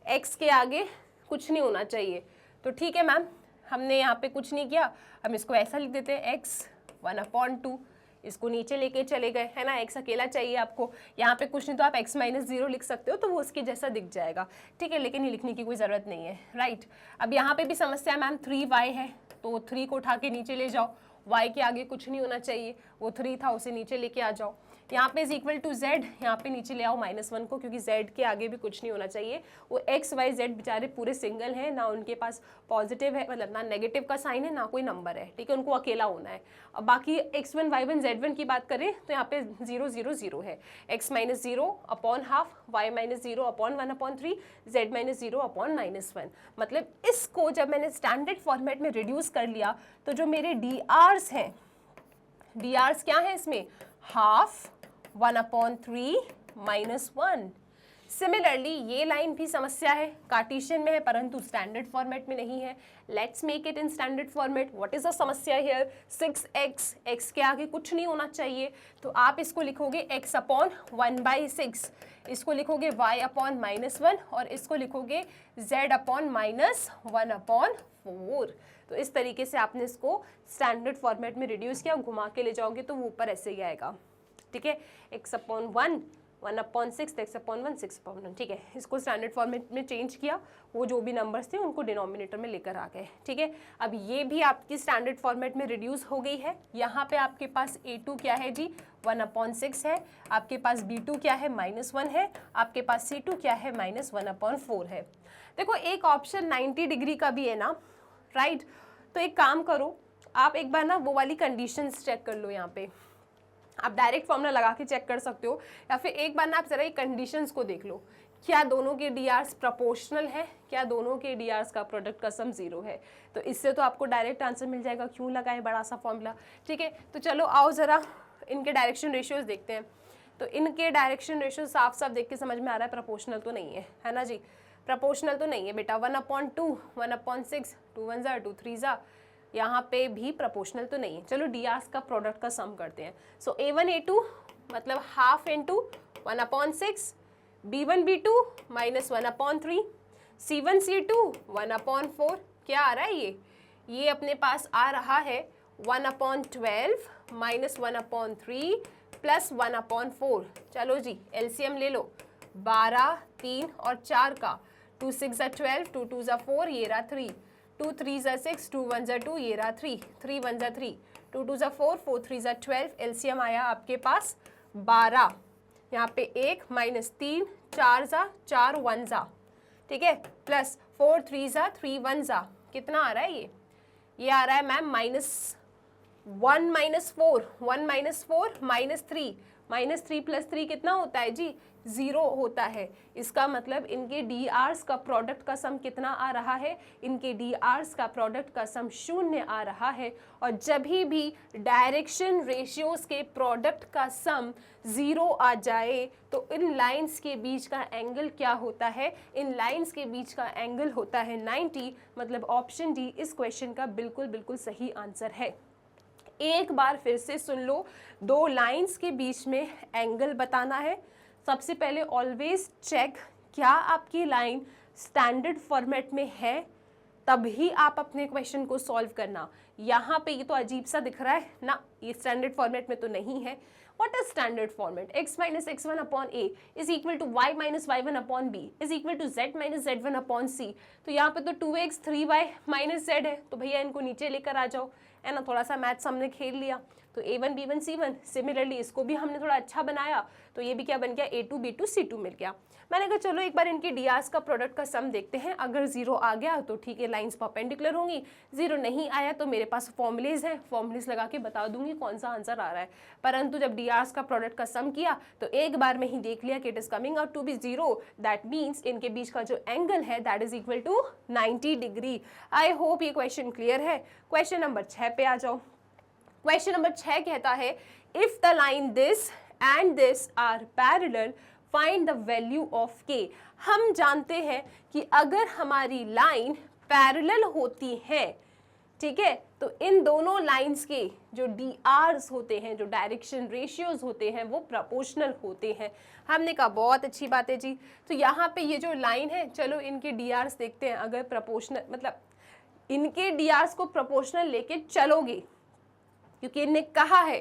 x के आगे कुछ नहीं होना चाहिए, तो ठीक है मैम, हमने यहाँ पे कुछ नहीं किया, हम इसको ऐसा लिख देते हैं x 1/2। इसको नीचे लेके चले गए, है ना, x अकेला चाहिए आपको। यहाँ पे कुछ नहीं तो आप x माइनस 0 लिख सकते हो, तो वो उसके जैसा दिख जाएगा, ठीक है। लेकिन ये लिखने की कोई ज़रूरत नहीं है, राइट। अब यहाँ पे भी समस्या मैम 3y है, तो 3 को उठा के नीचे ले जाओ, y के आगे कुछ नहीं होना चाहिए, वो 3 था उसे नीचे लेके आ जाओ। यहाँ पे इज इक्वल टू z, यहाँ पे नीचे ले आओ -1 को, क्योंकि z के आगे भी कुछ नहीं होना चाहिए। वो x y z बेचारे पूरे सिंगल हैं, ना उनके पास पॉजिटिव है, मतलब ना नेगेटिव का साइन है, ना कोई नंबर है, ठीक है, उनको अकेला होना है। अब बाकी x1 y1 z1 की बात करें तो यहाँ पे 0 0 0 है, x minus 0 upon half, y minus 0 upon 1/3, z minus 0 upon -1। मतलब इसको जब मैंने स्टैंडर्ड फॉर्मेट में रिड्यूस कर लिया तो जो मेरे डी आर्स हैं, डी आर्स क्या है इसमें? हाफ 1/3 -1। सिमिलरली ये लाइन भी समस्या है, कार्टेशियन में है परंतु स्टैंडर्ड फॉर्मेट में नहीं है। Let's make it in standard format. What is the समस्या हियर? 6x, x के आगे कुछ नहीं होना चाहिए, तो आप इसको लिखोगे x अपॉन 1/6, इसको लिखोगे y अपॉन -1 और इसको लिखोगे z अपॉन -1/4। तो इस तरीके से आपने इसको स्टैंडर्ड फॉर्मेट में रिड्यूस किया, घुमा के ले जाओगे तो वो ऊपर ऐसे ही आएगा, ठीक है। x अपॉन 1 1/6, x अपॉन 1 6/1, ठीक है। इसको स्टैंडर्ड फॉर्मेट में चेंज किया, वो जो भी नंबर्स थे उनको डिनोमिनेटर में लेकर आ गए, ठीक है। अब ये भी आपकी स्टैंडर्ड फॉर्मेट में रिड्यूस हो गई है। यहाँ पे आपके पास a2 क्या है जी? 1/6 है, आपके पास b2 क्या है? -1 है, आपके पास c2 क्या है? -1/4 है। देखो एक ऑप्शन 90 डिग्री का भी है ना, राइट। तो एक काम करो, आप एक बार ना वो वाली कंडीशंस चेक कर लो। यहाँ पे आप डायरेक्ट फॉर्मूला लगा के चेक कर सकते हो, या फिर एक बार ना आप जरा ये कंडीशंस को देख लो क्या दोनों के डी आर्स प्रोपोर्शनल है, क्या दोनों के डी आर्स का प्रोडक्ट का सम 0 है। तो इससे तो आपको डायरेक्ट आंसर मिल जाएगा, क्यों लगाएं बड़ा सा फॉर्मूला। ठीक है, तो चलो आओ ज़रा इनके डायरेक्शन रेशियोज देखते हैं। तो इनके डायरेक्शन रेशियो साफ साफ देख के समझ में आ रहा है प्रोपोर्शनल तो नहीं है ना जी, प्रोपोर्शनल तो नहीं है बेटा। 1/2, 1/6, 2 1 ज़ा 2 3 ज़ा, यहाँ पे भी प्रोपोर्शनल तो नहीं है। चलो डी आर्स का प्रोडक्ट का सम करते हैं। सो A1 A2 मतलब half into 1/6, B1 B2 -1/3, C1 C2 1/4। क्या आ रहा है ये अपने पास आ रहा है 1/12 -1/3 प्लस 1/4। चलो जी एलसीएम ले लो, 12, 3 और 4 का, 2 6 ज़ा 12, 2 2 ज़ा 4, ये रहा 3, 2 3 ज़ा 6, 2 1 ज़ा 2, ये रहा 3, 3 1 ज़ा 3, 2 2 ज़ा 4, 4 3 ज़ा 12, एलसीएम आया आपके पास 12। यहाँ पे 1 -3, 4 ज़ा 4 1 ज़ा, ठीक है, प्लस 4 3 ज़ा 3 1 ज़ा, कितना आ रहा है ये आ रहा है मैम -1 -4, 1 -4 -3 प्लस 3 कितना होता है जी, 0 होता है। इसका मतलब इनके डी आर्स का प्रोडक्ट का सम कितना आ रहा है, इनके डी आर्स का प्रोडक्ट का सम 0 आ रहा है। और जब भी डायरेक्शन रेशियोज के प्रोडक्ट का सम 0 आ जाए तो इन लाइंस के बीच का एंगल क्या होता है, इन लाइंस के बीच का एंगल होता है 90। मतलब ऑप्शन डी इस क्वेश्चन का बिल्कुल सही आंसर है। एक बार फिर से सुन लो, दो लाइंस के बीच में एंगल बताना है। सबसे पहले ऑलवेज चेक क्या आपकी लाइन स्टैंडर्ड फॉर्मेट में है, तभी आप अपने क्वेश्चन को सॉल्व करना। यहाँ पे ये तो अजीब सा दिख रहा है ना, ये स्टैंडर्ड फॉर्मेट में तो नहीं है। What is standard format? x minus x1 upon a is equal to y minus y1 upon b is equal to z minus z1 upon c। तो यहाँ पे तो 2x 3y minus z है, तो भैया इनको नीचे लेकर आ जाओ, है ना। थोड़ा सा मैथ्स हमने खेल लिया। तो a1 b1 c1, सिमिलरली इसको भी हमने थोड़ा अच्छा बनाया, तो ये भी क्या बन गया, a2 b2 c2 मिल गया। मैंने कहा चलो एक बार इनके डी आर्स का प्रोडक्ट का सम देखते हैं। अगर 0 आ गया तो ठीक है, लाइंस परपेंडिकुलर होंगी। 0 नहीं आया तो मेरे पास फॉर्मुलेज हैं, फॉर्मुलेज लगा के बता दूंगी कौन सा आंसर आ रहा है। परंतु जब डी आर्स का प्रोडक्ट का सम किया तो एक बार में ही देख लिया कि it is coming out to be 0। That means इनके बीच का जो एंगल है that is equal to 90 degree. I hope ये क्वेश्चन क्लियर है। क्वेश्चन नंबर 6 पे आ जाओ। क्वेश्चन नंबर 6 कहता है if the line this and this are parallel find the value of k. हम जानते हैं कि अगर हमारी लाइन पैरेलल होती है, ठीक है, तो इन दोनों लाइंस के जो डी आर्स होते हैं, जो डायरेक्शन रेशियोज होते हैं, वो प्रोपोर्शनल होते हैं। हमने कहा बहुत अच्छी बात है जी। तो यहाँ पे ये जो लाइन है, चलो इनके डी आर्स देखते हैं। अगर प्रोपोर्शनल मतलब इनके डी आर्स को प्रोपोर्शनल लेके चलोगे, क्योंकि इनने कहा है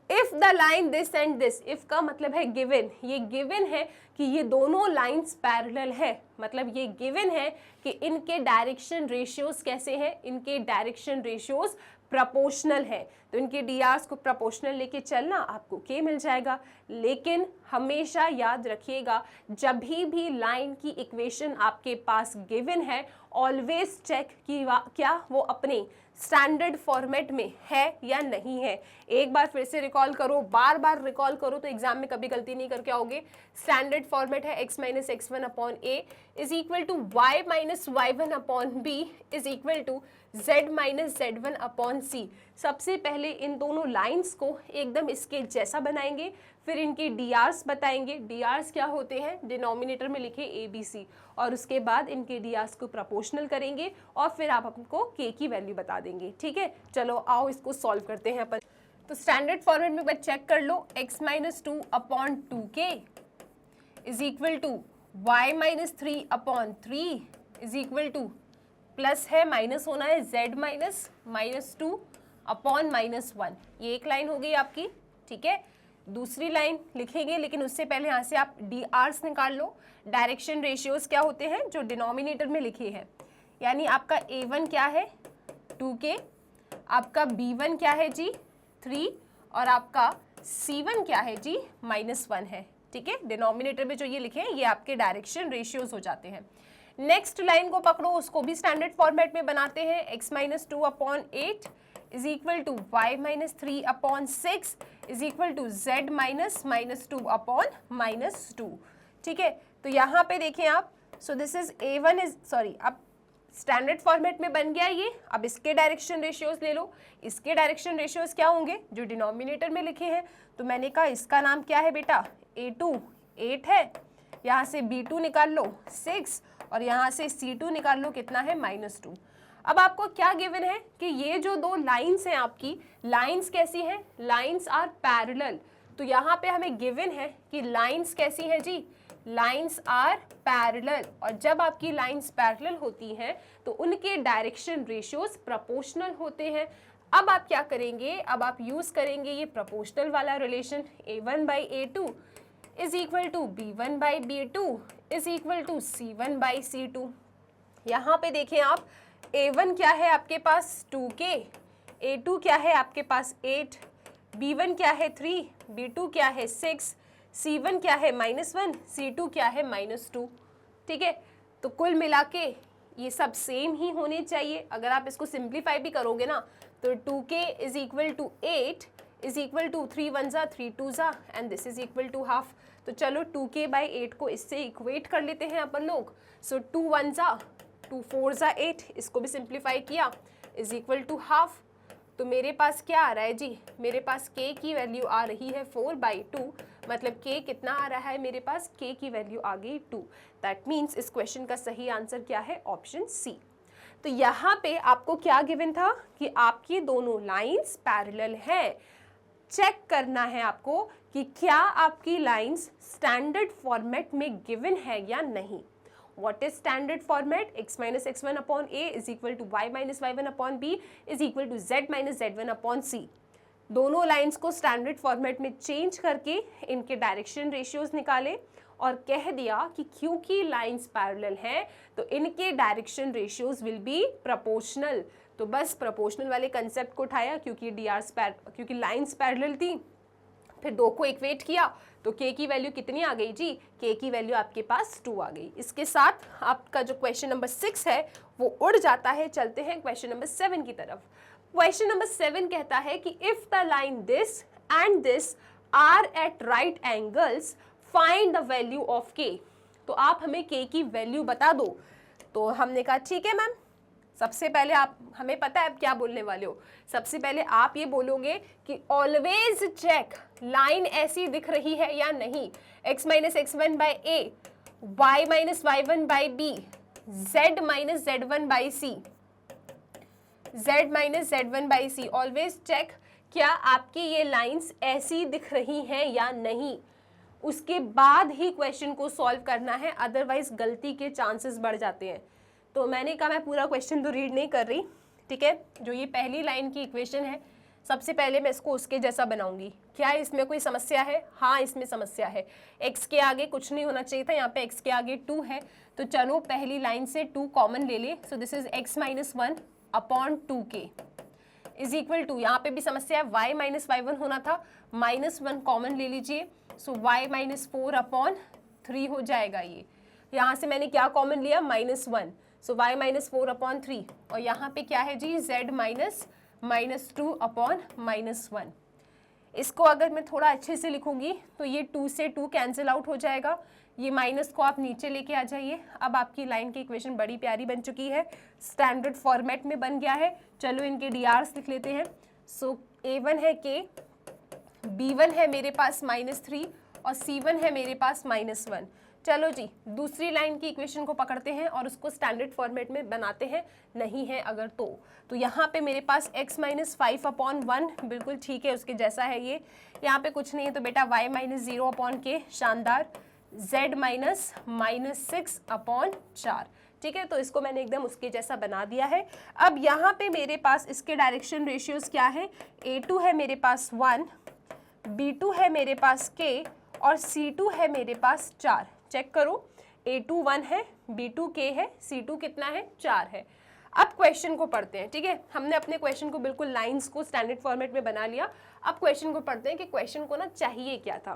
if the line this and this, if का मतलब है गिवन, ये गिवन है कि ये दोनों लाइंस पैरेलल है। मतलब ये गिवन है कि इनके डायरेक्शन रेशियोज कैसे हैं, इनके डायरेक्शन रेशियोज प्रोपोर्शनल है। तो इनके डी आर्स को प्रोपोर्शनल लेके चलना, आपको के मिल जाएगा। लेकिन हमेशा याद रखिएगा, जब भी लाइन की इक्वेशन आपके पास गिवन है, ऑलवेज चेक कि क्या वो अपने स्टैंडर्ड फॉर्मेट में है या नहीं है। एक बार फिर से रिकॉल करो, बार बार रिकॉल करो तो एग्जाम में कभी गलती नहीं करके आओगे। स्टैंडर्ड फॉर्मेट है x minus x1 upon a is equal to y minus y1 upon b is equal to z minus z1 upon c। सबसे पहले इन दोनों लाइंस को एकदम इसके जैसा बनाएंगे, फिर इनके डी आर्स बताएंगे। डी आर्स क्या होते हैं, डिनोमिनेटर में लिखे ABC, और उसके बाद इनके डी आर्स को प्रोपोर्शनल करेंगे और फिर आप हमको के की वैल्यू बता देंगे। ठीक है, चलो आओ इसको सॉल्व करते हैं अपन। तो स्टैंडर्ड फॉर्मेट में एक बार चेक कर लो, x minus 2 upon 2k is equal to y minus 3 upon 3 is equal to, plus है माइनस होना है, z minus minus 2 upon minus 1। ये एक लाइन हो गई आपकी। ठीक है, दूसरी लाइन लिखेंगे, लेकिन उससे पहले यहाँ से आप डी आर्स निकाल लो। डायरेक्शन रेशियोज क्या होते हैं, जो डिनोमिनेटर में लिखे हैं। यानी आपका A1 क्या है 2k, आपका B1 क्या है जी 3, और आपका C1 क्या है जी -1 है। ठीक है, डिनोमिनेटर में जो ये लिखे हैं ये आपके डायरेक्शन रेशियोज हो जाते हैं। नेक्स्ट लाइन को पकड़ो, उसको भी स्टैंडर्ड फॉर्मेट में बनाते हैं। x minus 2 upon 8 is equal to y minus 3 upon 6 is equal to z minus -2 upon -2। ठीक है, तो यहाँ पे देखें आप, so this is A1 is sorry, अब स्टैंडर्ड फॉर्मेट में बन गया ये। अब इसके डायरेक्शन रेशियोज ले लो। इसके डायरेक्शन रेशियोज क्या होंगे जो डिनोमिनेटर में लिखे हैं, तो मैंने कहा इसका नाम क्या है बेटा, A2 8 है, यहाँ से B2 निकाल लो 6 और यहाँ से C2 निकाल लो कितना है -2। अब आपको क्या गिवन है कि ये जो दो लाइंस हैं आपकी, लाइंस कैसी हैं, लाइंस आर पैरेलल। तो यहाँ पे हमें गिवन है कि लाइंस कैसी है जी, लाइंस आर पैरेलल। और जब आपकी लाइंस पैरेलल होती हैं तो उनके डायरेक्शन रेशियोज प्रोपोर्शनल होते हैं। अब आप क्या करेंगे, अब आप यूज करेंगे ये प्रोपोर्शनल वाला relation, A1/A2 is equal to B1/B2 is equal to C1/C2। यहाँ पे देखें आप, A1 क्या है आपके पास 2K, A2 क्या है आपके पास 8, B1 क्या है 3, B2 क्या है 6, C1 क्या है -1, C2 क्या है -2। ठीक है, तो कुल मिला के ये सब सेम ही होने चाहिए। अगर आप इसको सिंप्लीफाई भी करोगे ना तो 2K is equal to 8 is equal to 3 1 3 2 and this is equal to half. तो चलो 2K/8 को इससे इक्वेट कर लेते हैं अपन लोग। सो 2 1 2 4 8, इसको भी सिंप्लीफाई किया, इज इक्वल टू हाफ। तो मेरे पास क्या आ रहा है जी, मेरे पास K की वैल्यू आ रही है 4/2, मतलब K कितना आ रहा है मेरे पास, K की वैल्यू आ गई 2। दैट मीन्स इस क्वेश्चन का सही आंसर क्या है, ऑप्शन सी। तो यहाँ पे आपको क्या गिवन था कि आपकी दोनों लाइंस पैरेलल हैं। चेक करना है आपको कि क्या आपकी लाइंस स्टैंडर्ड फॉर्मेट में गिवन है या नहीं। What is standard format? x minus x1 upon a is equal to y minus y1 upon b is equal to z minus z1 upon c। दोनों लाइंस को स्टैंडर्ड फॉर्मेट में change करके इनके direction ratios निकाले और कह दिया कि क्योंकि लाइंस पैरेलल हैं तो इनके direction ratios will be proportional. तो बस प्रोपोर्शनल वाले कंसेप्ट को उठाया क्योंकि लाइंस पैरेलल थी, फिर दो को इक्वेट किया तो K की वैल्यू कितनी आ गई जी, K की वैल्यू आपके पास 2 आ गई। इसके साथ आपका जो क्वेश्चन नंबर 6 है वो उड़ जाता है। चलते हैं क्वेश्चन नंबर 7 की तरफ। क्वेश्चन नंबर 7 कहता है कि if the line this and this are at right angles find the value of K। तो आप हमें K की वैल्यू बता दो। तो हमने कहा ठीक है मैम, सबसे पहले आप, हमें पता है आप क्या बोलने वाले हो। सबसे पहले आप ये बोलोगे कि ऑलवेज चेक लाइन ऐसी दिख रही है या नहीं, x minus x1 by a, y minus y1 by b, z minus z1 by c, z minus z1 by c। Always check क्या आपकी ये लाइंस ऐसी दिख रही हैं या नहीं, उसके बाद ही क्वेश्चन को सॉल्व करना है, अदरवाइज गलती के चांसेस बढ़ जाते हैं। तो मैंने कहा मैं पूरा क्वेश्चन तो रीड नहीं कर रही, ठीक है। जो ये पहली लाइन की इक्वेशन है, सबसे पहले मैं इसको उसके जैसा बनाऊंगी। क्या इसमें कोई समस्या है? हाँ, इसमें समस्या है। x के आगे कुछ नहीं होना चाहिए था, यहाँ पे x के आगे 2 है। तो चलो पहली लाइन से 2 कॉमन ले ले। So this is x minus 1 upon 2k is equal to, यहाँ पे भी समस्या है, y minus y1 होना था, -1 कॉमन ले लीजिए। सो y minus 4 अपॉन 3 हो जाएगा। ये यहाँ से मैंने क्या कॉमन लिया, -1, सो y minus 4 अपॉन 3। और यहाँ पे क्या है जी, z -2 अपॉन -1। इसको अगर मैं थोड़ा अच्छे से लिखूंगी तो ये 2 से 2 कैंसिल आउट हो जाएगा, ये माइनस को आप नीचे लेके आ जाइए। अब आपकी लाइन की इक्वेशन बड़ी प्यारी बन चुकी है, स्टैंडर्ड फॉर्मेट में बन गया है। चलो इनके DRs लिख लेते हैं। सो A1 है K, B1 है मेरे पास -3 और C1 है मेरे पास -1। चलो जी, दूसरी लाइन की इक्वेशन को पकड़ते हैं और उसको स्टैंडर्ड फॉर्मेट में बनाते हैं, नहीं है अगर तो यहाँ पे मेरे पास x minus 5 अपॉन 1 बिल्कुल ठीक है, उसके जैसा है ये। यहाँ पे कुछ नहीं है तो बेटा y minus 0 अपॉन k, शानदार। z minus -6 अपॉन 4, ठीक है। तो इसको मैंने एकदम उसके जैसा बना दिया है। अब यहाँ पे मेरे पास इसके डायरेक्शन रेशियोज क्या है, A2 है मेरे पास 1, B2 है मेरे पास k और C2 है मेरे पास 4। चेक करो, A2 1 है, B2 k है, C2 कितना है, 4 है। अब क्वेश्चन को पढ़ते हैं, ठीक है। हमने अपने क्वेश्चन को बिल्कुल लाइंस को स्टैंडर्ड फॉर्मेट में बना लिया। अब क्वेश्चन को पढ़ते हैं कि क्वेश्चन को ना चाहिए क्या था।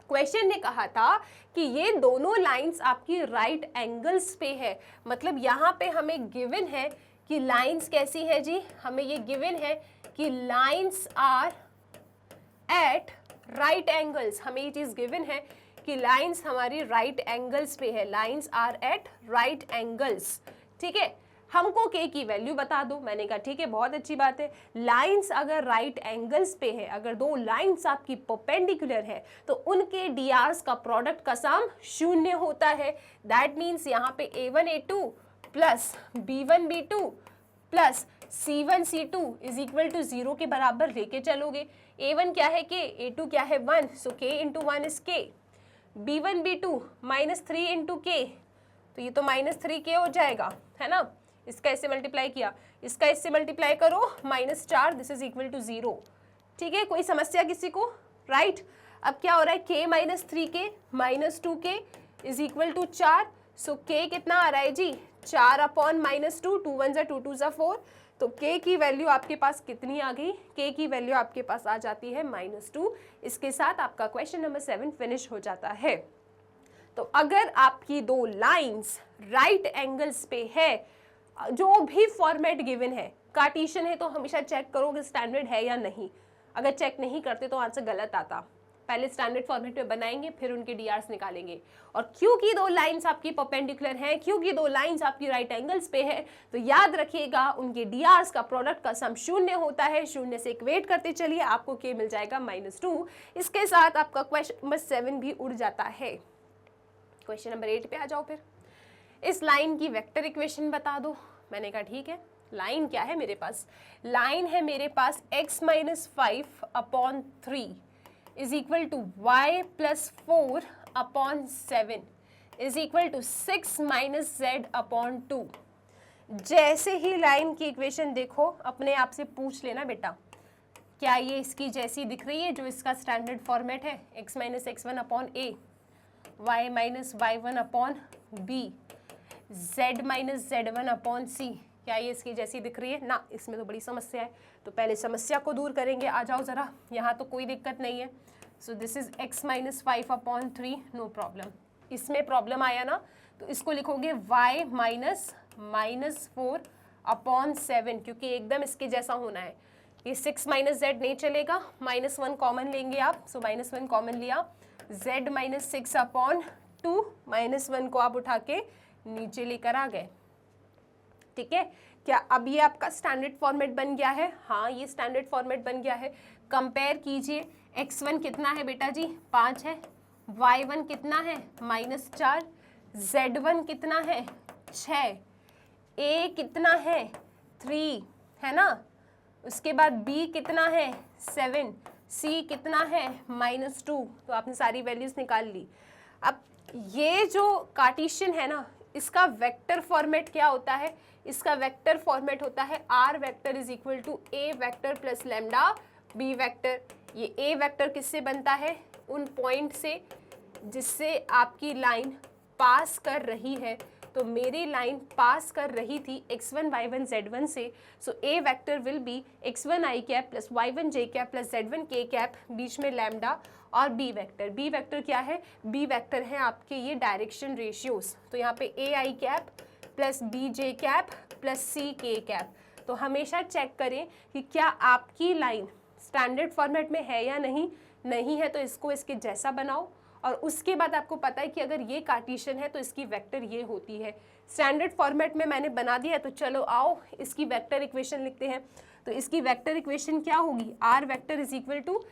क्वेश्चन ने कहा था कि ये दोनों लाइंस आपकी राइट एंगल्स पे है, मतलब यहाँ पे हमें गिवन है कि लाइंस कैसी है जी, हमें ये गिवन है कि lines are at right angles, हमें ये चीज गिवन है कि लाइंस हमारी राइट एंगल्स पे है, lines are at right angles, ठीक है। हमको के की वैल्यू बता दो, मैंने कहा ठीक है बहुत अच्छी बात है। लाइंस अगर राइट एंगल्स पे है, अगर दो लाइंस आपकी परपेंडिकुलर है तो उनके डीआरस का प्रोडक्ट का सम शून्य होता है। दैट मीन्स यहाँ पे a1 a2 plus b1 b2 plus c1 c2 is equal to 0 के बराबर लेके चलोगे। a1 क्या है k, a2 क्या है 1, सो k into 1 is k, b1 b2 minus 3 into k, तो ये तो माइनस 3k हो जाएगा, है ना। इसका इससे मल्टीप्लाई किया, इसका इससे मल्टीप्लाई करो, -4, दिस इज इक्वल टू 0, ठीक है। कोई समस्या किसी को, राइट। अब क्या हो रहा है, k minus 3k minus 2k is equal to 4, so k कितना आ रहा है जी, 4 अपॉन -2, 2 1 जा 2 2 जा 4, तो k की वैल्यू आपके पास कितनी आ गई, k की वैल्यू आपके पास आ जाती है -2। इसके साथ आपका क्वेश्चन नंबर 7 फिनिश हो जाता है। तो अगर आपकी दो लाइंस राइट एंगल्स पे है, जो भी फॉर्मेट गिवन है, कार्टेशियन है तो हमेशा चेक करो कि स्टैंडर्ड है या नहीं। अगर चेक नहीं करते तो आंसर गलत आता। पहले स्टैंडर्ड फॉर्मेट में बनाएंगे, फिर उनके डीआरस निकालेंगे। और क्योंकि दो लाइंस आपकी परपेंडिकुलर हैं, क्योंकि दो लाइंस आपकी राइट एंगल्स पे है, तो याद रखिएगा उनके डीआरस का प्रोडक्ट का सम शून्य होता है। शून्य से इक्वेट करते चलिए, आपको के मिल जाएगा -2। इसके साथ आपका क्वेश्चन नंबर 7 भी उड़ जाता है। क्वेश्चन नंबर 8 पे आ जाओ। फिर इस लाइन की वेक्टर इक्वेशन बता दो। मैंने कहा ठीक है, लाइन क्या है मेरे पास, लाइन है मेरे पास x minus 5 upon 3 is equal to y plus 4 upon 7 is equal to 6 minus z upon 2। जैसे ही लाइन की इक्वेशन देखो, अपने आप से पूछ लेना बेटा, क्या ये इसकी जैसी दिख रही है जो इसका स्टैंडर्ड फॉर्मेट है, x minus x1 upon a, y minus y1 upon b, z minus z1 upon c, क्या ये इसकी जैसी दिख रही है ना। इसमें तो बड़ी समस्या है, तो पहले समस्या को दूर करेंगे। आ जाओ ज़रा, यहाँ तो कोई दिक्कत नहीं है। So this is x minus 5 upon 3, no problem. इसमें प्रॉब्लम आया ना, तो इसको लिखोगे y माइनस -4 अपॉन 7, क्योंकि एकदम इसके जैसा होना है। ये 6 माइनस z नहीं चलेगा, -1 कॉमन लेंगे आप, सो -1 कॉमन लिया, z माइनस 6 अपॉन 2, -1 को आप उठा के नीचे लेकर आ गए, ठीक है। क्या अब ये आपका स्टैंडर्ड फॉर्मेट बन गया है? हाँ, ये स्टैंडर्ड फॉर्मेट बन गया है। कंपेयर कीजिए, x1 कितना है बेटा जी, 5 है, y1 कितना है -4, z1 कितना है 6, a कितना है 3, है ना। उसके बाद b कितना है 7, c कितना है -2। तो आपने सारी वैल्यूज निकाल ली। अब ये जो कार्टेशियन है ना, इसका वेक्टर फॉर्मेट क्या होता है, इसका वेक्टर फॉर्मेट होता है r vector is equal to a vector plus lambda b vector. ये a वेक्टर किससे बनता है, उन पॉइंट से जिससे आपकी लाइन पास कर रही है। तो मेरी लाइन पास कर रही थी x1 y1 z1 से, so a vector will be x1 i cap plus y1 j cap plus z1 k cap, बीच में लैम्डा, और b वेक्टर क्या है, b वेक्टर है आपके ये डायरेक्शन रेशियोज। तो यहाँ पे a i cap plus b j cap plus c k cap. तो हमेशा चेक करें कि क्या आपकी लाइन स्टैंडर्ड फॉर्मेट में है या नहीं है, तो इसको इसके जैसा बनाओ। और उसके बाद आपको पता है कि अगर ये कार्टेशियन है तो इसकी वेक्टर ये होती है। स्टैंडर्ड फॉर्मेट में मैंने बना दिया है, तो चलो आओ इसकी वेक्टर इक्वेशन लिखते हैं। तो इसकी वेक्टर इक्वेशन क्या होगी, r vector is equal to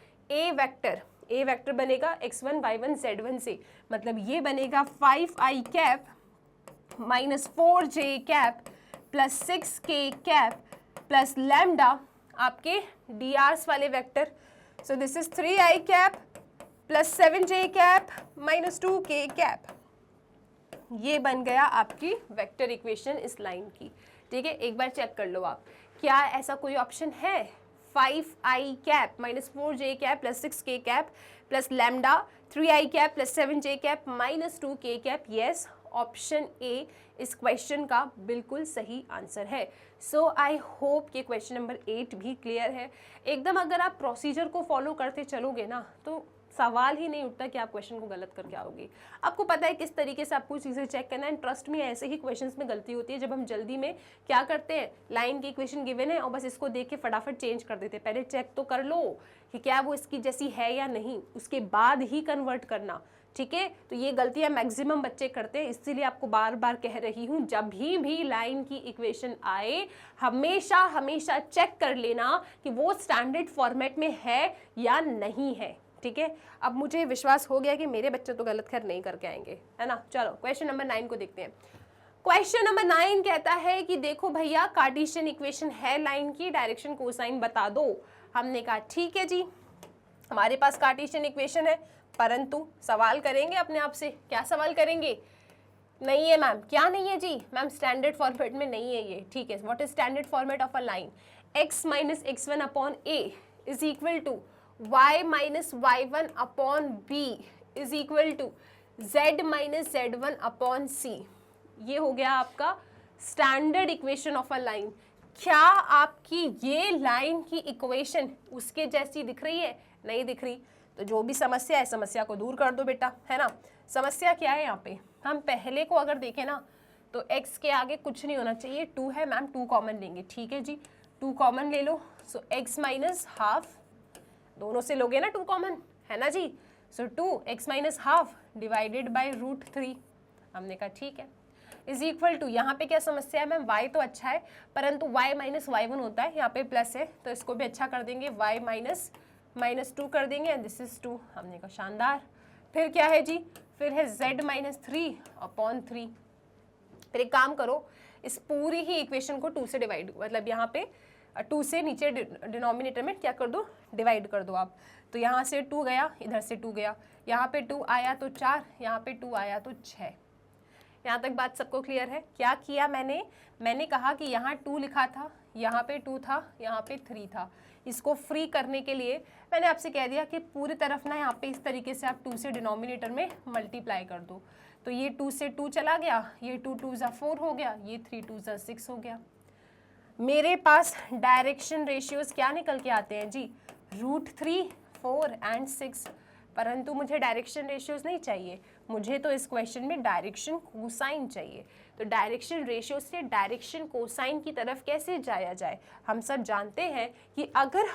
a vector बनेगा x1 y1 z1 से, मतलब ये बनेगा 5i cap minus 4j cap plus 6k cap plus lambda, आपके drs वाले vector. So this is 3i cap plus 7j cap minus 2k cap. ये बन गया आपकी वेक्टर इक्वेशन इस लाइन की, ठीक है। एक बार चेक कर लो आप, क्या ऐसा कोई ऑप्शन है, 5i cap minus 4j cap plus 6k cap plus lambda 3i cap plus 7j cap minus 2k cap. Yes, option A इस क्वेश्चन का बिल्कुल सही आंसर है। सो आई होप कि क्वेश्चन नंबर 8 भी क्लियर है एकदम। अगर आप प्रोसीजर को फॉलो करते चलोगे ना, तो सवाल ही नहीं उठता कि आप क्वेश्चन को गलत करके आओगे। आपको पता है किस तरीके से आपको चीज़ें चेक करना है। ट्रस्ट में ऐसे ही क्वेश्चंस में गलती होती है जब हम जल्दी में क्या करते हैं, लाइन की इक्वेशन गिवन है और बस इसको देख के फटाफट चेंज कर देते हैं। पहले चेक तो कर लो कि क्या वो इसकी जैसी है या नहीं, उसके बाद ही कन्वर्ट करना। ठीक है। तो ये गलतियां मैक्सिमम बच्चे करते हैं, इसीलिए आपको बार बार कह रही हूँ, जब भी लाइन की इक्वेशन आए हमेशा हमेशा चेक कर लेना कि वो स्टैंडर्ड फॉर्मेट में है या नहीं है, ठीक है। अब मुझे विश्वास हो गया कि मेरे बच्चे तो गलत खैर नहीं करके आएंगे, है ना। चलो क्वेश्चन नंबर 9 को देखते हैं। क्वेश्चन नंबर 9 कहता है कि देखो भैया कार्टेशियन इक्वेशन है लाइन की, डायरेक्शन कोसाइन बता दो। हमने कहा ठीक है जी, हमारे पास कार्टेशियन इक्वेशन है, परंतु सवाल करेंगे अपने आप से। क्या सवाल करेंगे? नहीं है मैम, क्या नहीं है जी? मैम स्टैंडर्ड फॉर्मेट में नहीं है ये, ठीक है। What is standard format of a line? x minus x1 upon a is equal to y minus y1 upon b is equal to z minus z1 upon c। ये हो गया आपका standard equation of a line. क्या आपकी ये line की equation उसके जैसी दिख रही है? नहीं दिख रही। तो जो भी समस्या है, समस्या को दूर कर दो बेटा, है ना। समस्या क्या है यहाँ पे? हम पहले को अगर देखें ना तो x के आगे कुछ नहीं होना चाहिए, 2 है मैम, 2 कॉमन लेंगे, ठीक है जी, 2 कॉमन ले लो। सो x माइनस हाफ, दोनों से लोगे ना 2 कॉमन, है ना जी। सो 2x minus half divided by √3। हमने कहा ठीक है, इज इक्वल टू, यहाँ पे क्या समस्या है मैम? y तो अच्छा है, परंतु y माइनस y1 होता है, यहाँ पे प्लस है तो इसको भी अच्छा कर देंगे, y माइनस 2 कर देंगे, एंड दिस इज 2। हमने कहा शानदार। फिर क्या है जी? फिर है z माइनस 3 अपॉन 3। फिर एक काम करो, इस पूरी ही इक्वेशन को 2 से डिवाइड, मतलब यहाँ पे 2 से नीचे डिनोमिनेटर में क्या कर दो? डिवाइड कर दो आप। तो यहाँ से 2 गया, इधर से 2 गया, यहाँ पे 2 आया तो 4, यहाँ पे 2 आया तो 6। यहाँ तक बात सबको क्लियर है? क्या किया मैंने कहा कि यहाँ 2 लिखा था, यहाँ पे 2 था, यहाँ पे 3 था। इसको फ्री करने के लिए मैंने आपसे कह दिया कि पूरी तरफ ना यहाँ पे इस तरीके से आप 2 से डिनोमिनेटर में मल्टीप्लाई कर दो। तो ये 2 से 2 चला गया, ये 2 2 ज़ा 4 हो गया, ये 3 2 ज़ा 6 हो गया। मेरे पास डायरेक्शन रेशियोज क्या निकल के आते हैं जी? √3, 4 एंड 6। परंतु मुझे डायरेक्शन रेशियोज नहीं चाहिए, मुझे तो इस क्वेश्चन में डायरेक्शन कोसाइन चाहिए। तो डायरेक्शन रेशियो से डायरेक्शन कोसाइन की तरफ कैसे जाया जाए? हम सब जानते हैं कि अगर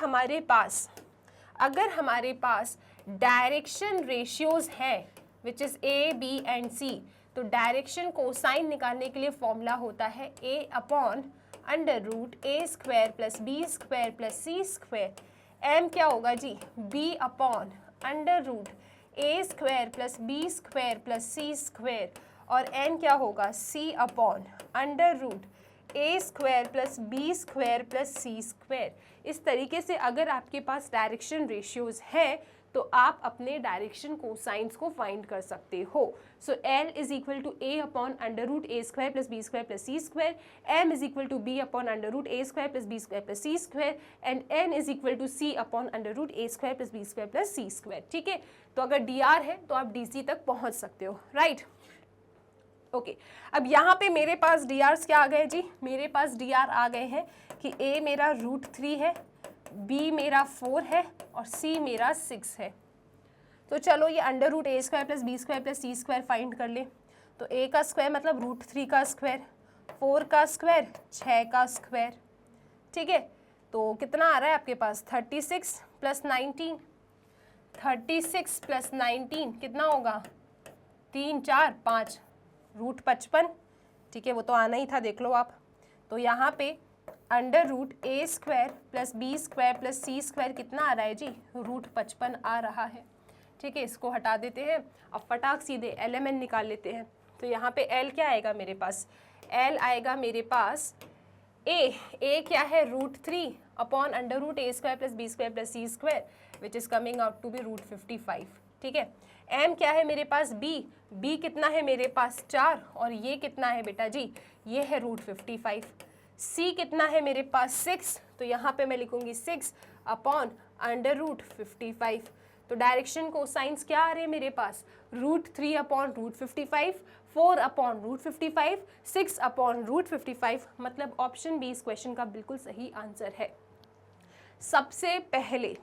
हमारे पास डायरेक्शन रेशियोज हैं which is a, b and c, तो डायरेक्शन कोसाइन निकालने के लिए फॉर्मूला होता है a upon √a² plus b² plus c²। m क्या होगा जी? b upon √a² plus b² plus c², और n क्या होगा? c upon √a² plus b² plus c²। इस तरीके से अगर आपके पास डायरेक्शन रेशियोज है तो आप अपने डायरेक्शन कोसाइंस को फाइंड कर सकते हो। So L is equal to a upon √a² plus b² plus c², m is equal to b upon √a² plus b² plus c², and n is equal to c upon √a² plus b² plus c²। ठीक है, तो अगर dr है तो आप dc तक पहुंच सकते हो, राइट। ओके, अब यहाँ पे मेरे पास drs क्या आ गए जी? मेरे पास dr आ गए हैं कि a मेरा √3 है, b मेरा 4 है और c मेरा 6 है। तो चलो ये √a² plus b² plus c² find कर ले। तो a का स्क्वायर मतलब √3 का स्क्वायर, 4 का स्क्वायर 6 का स्क्वायर। ठीक है, तो कितना आ रहा है आपके पास? 36 प्लस 19, 36 प्लस 19 कितना होगा? 3 4 5 √55। ठीक है, वो तो आना ही था, देख लो आप। तो यहाँ पे √a² plus b² plus c² कितना आ रहा है जी? √55 आ रहा है। ठीक है, इसको हटा देते हैं, अब फटाक सीधे LMN निकाल लेते हैं। तो यहाँ पे L क्या आएगा मेरे पास? L आएगा मेरे पास a क्या है? √3 upon √a² plus b² plus c² which is coming out to B √55। ठीक है, m क्या है मेरे पास? b कितना है मेरे पास? 4, और ये कितना है बेटा जी? ये है √55। c कितना है मेरे पास? 6, तो यहाँ पे मैं लिखूंगी 6 अपॉन √55। तो डायरेक्शन को साइंस क्या आ रहे हैं मेरे पास? √3 अपॉन √55, 4 अपॉन √55, 6 अपॉन √55। मतलब ऑप्शन बी इस क्वेश्चन का बिल्कुल सही आंसर है। सबसे पहले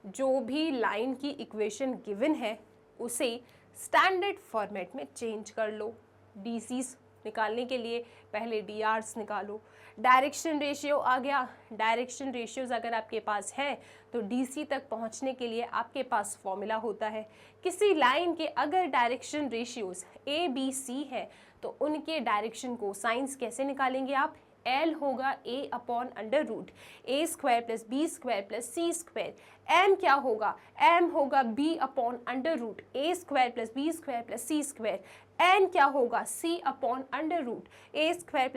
जो भी लाइन की इक्वेशन गिवन है उसे स्टैंडर्ड फॉर्मेट में चेंज कर लो। डीसीज निकालने के लिए पहले DRs निकालो। डायरेक्शन रेशियो आ गया, डायरेक्शन रेशियोज अगर आपके पास है तो DC तक पहुंचने के लिए आपके पास फॉर्मूला होता है। किसी लाइन के अगर डायरेक्शन रेशियोज ABC है तो उनके डायरेक्शन को साइंस कैसे निकालेंगे आप? L होगा A/√A² + B² + C²। M क्या होगा? M होगा B/√A² + B² + C²। N क्या होगा? C/√A²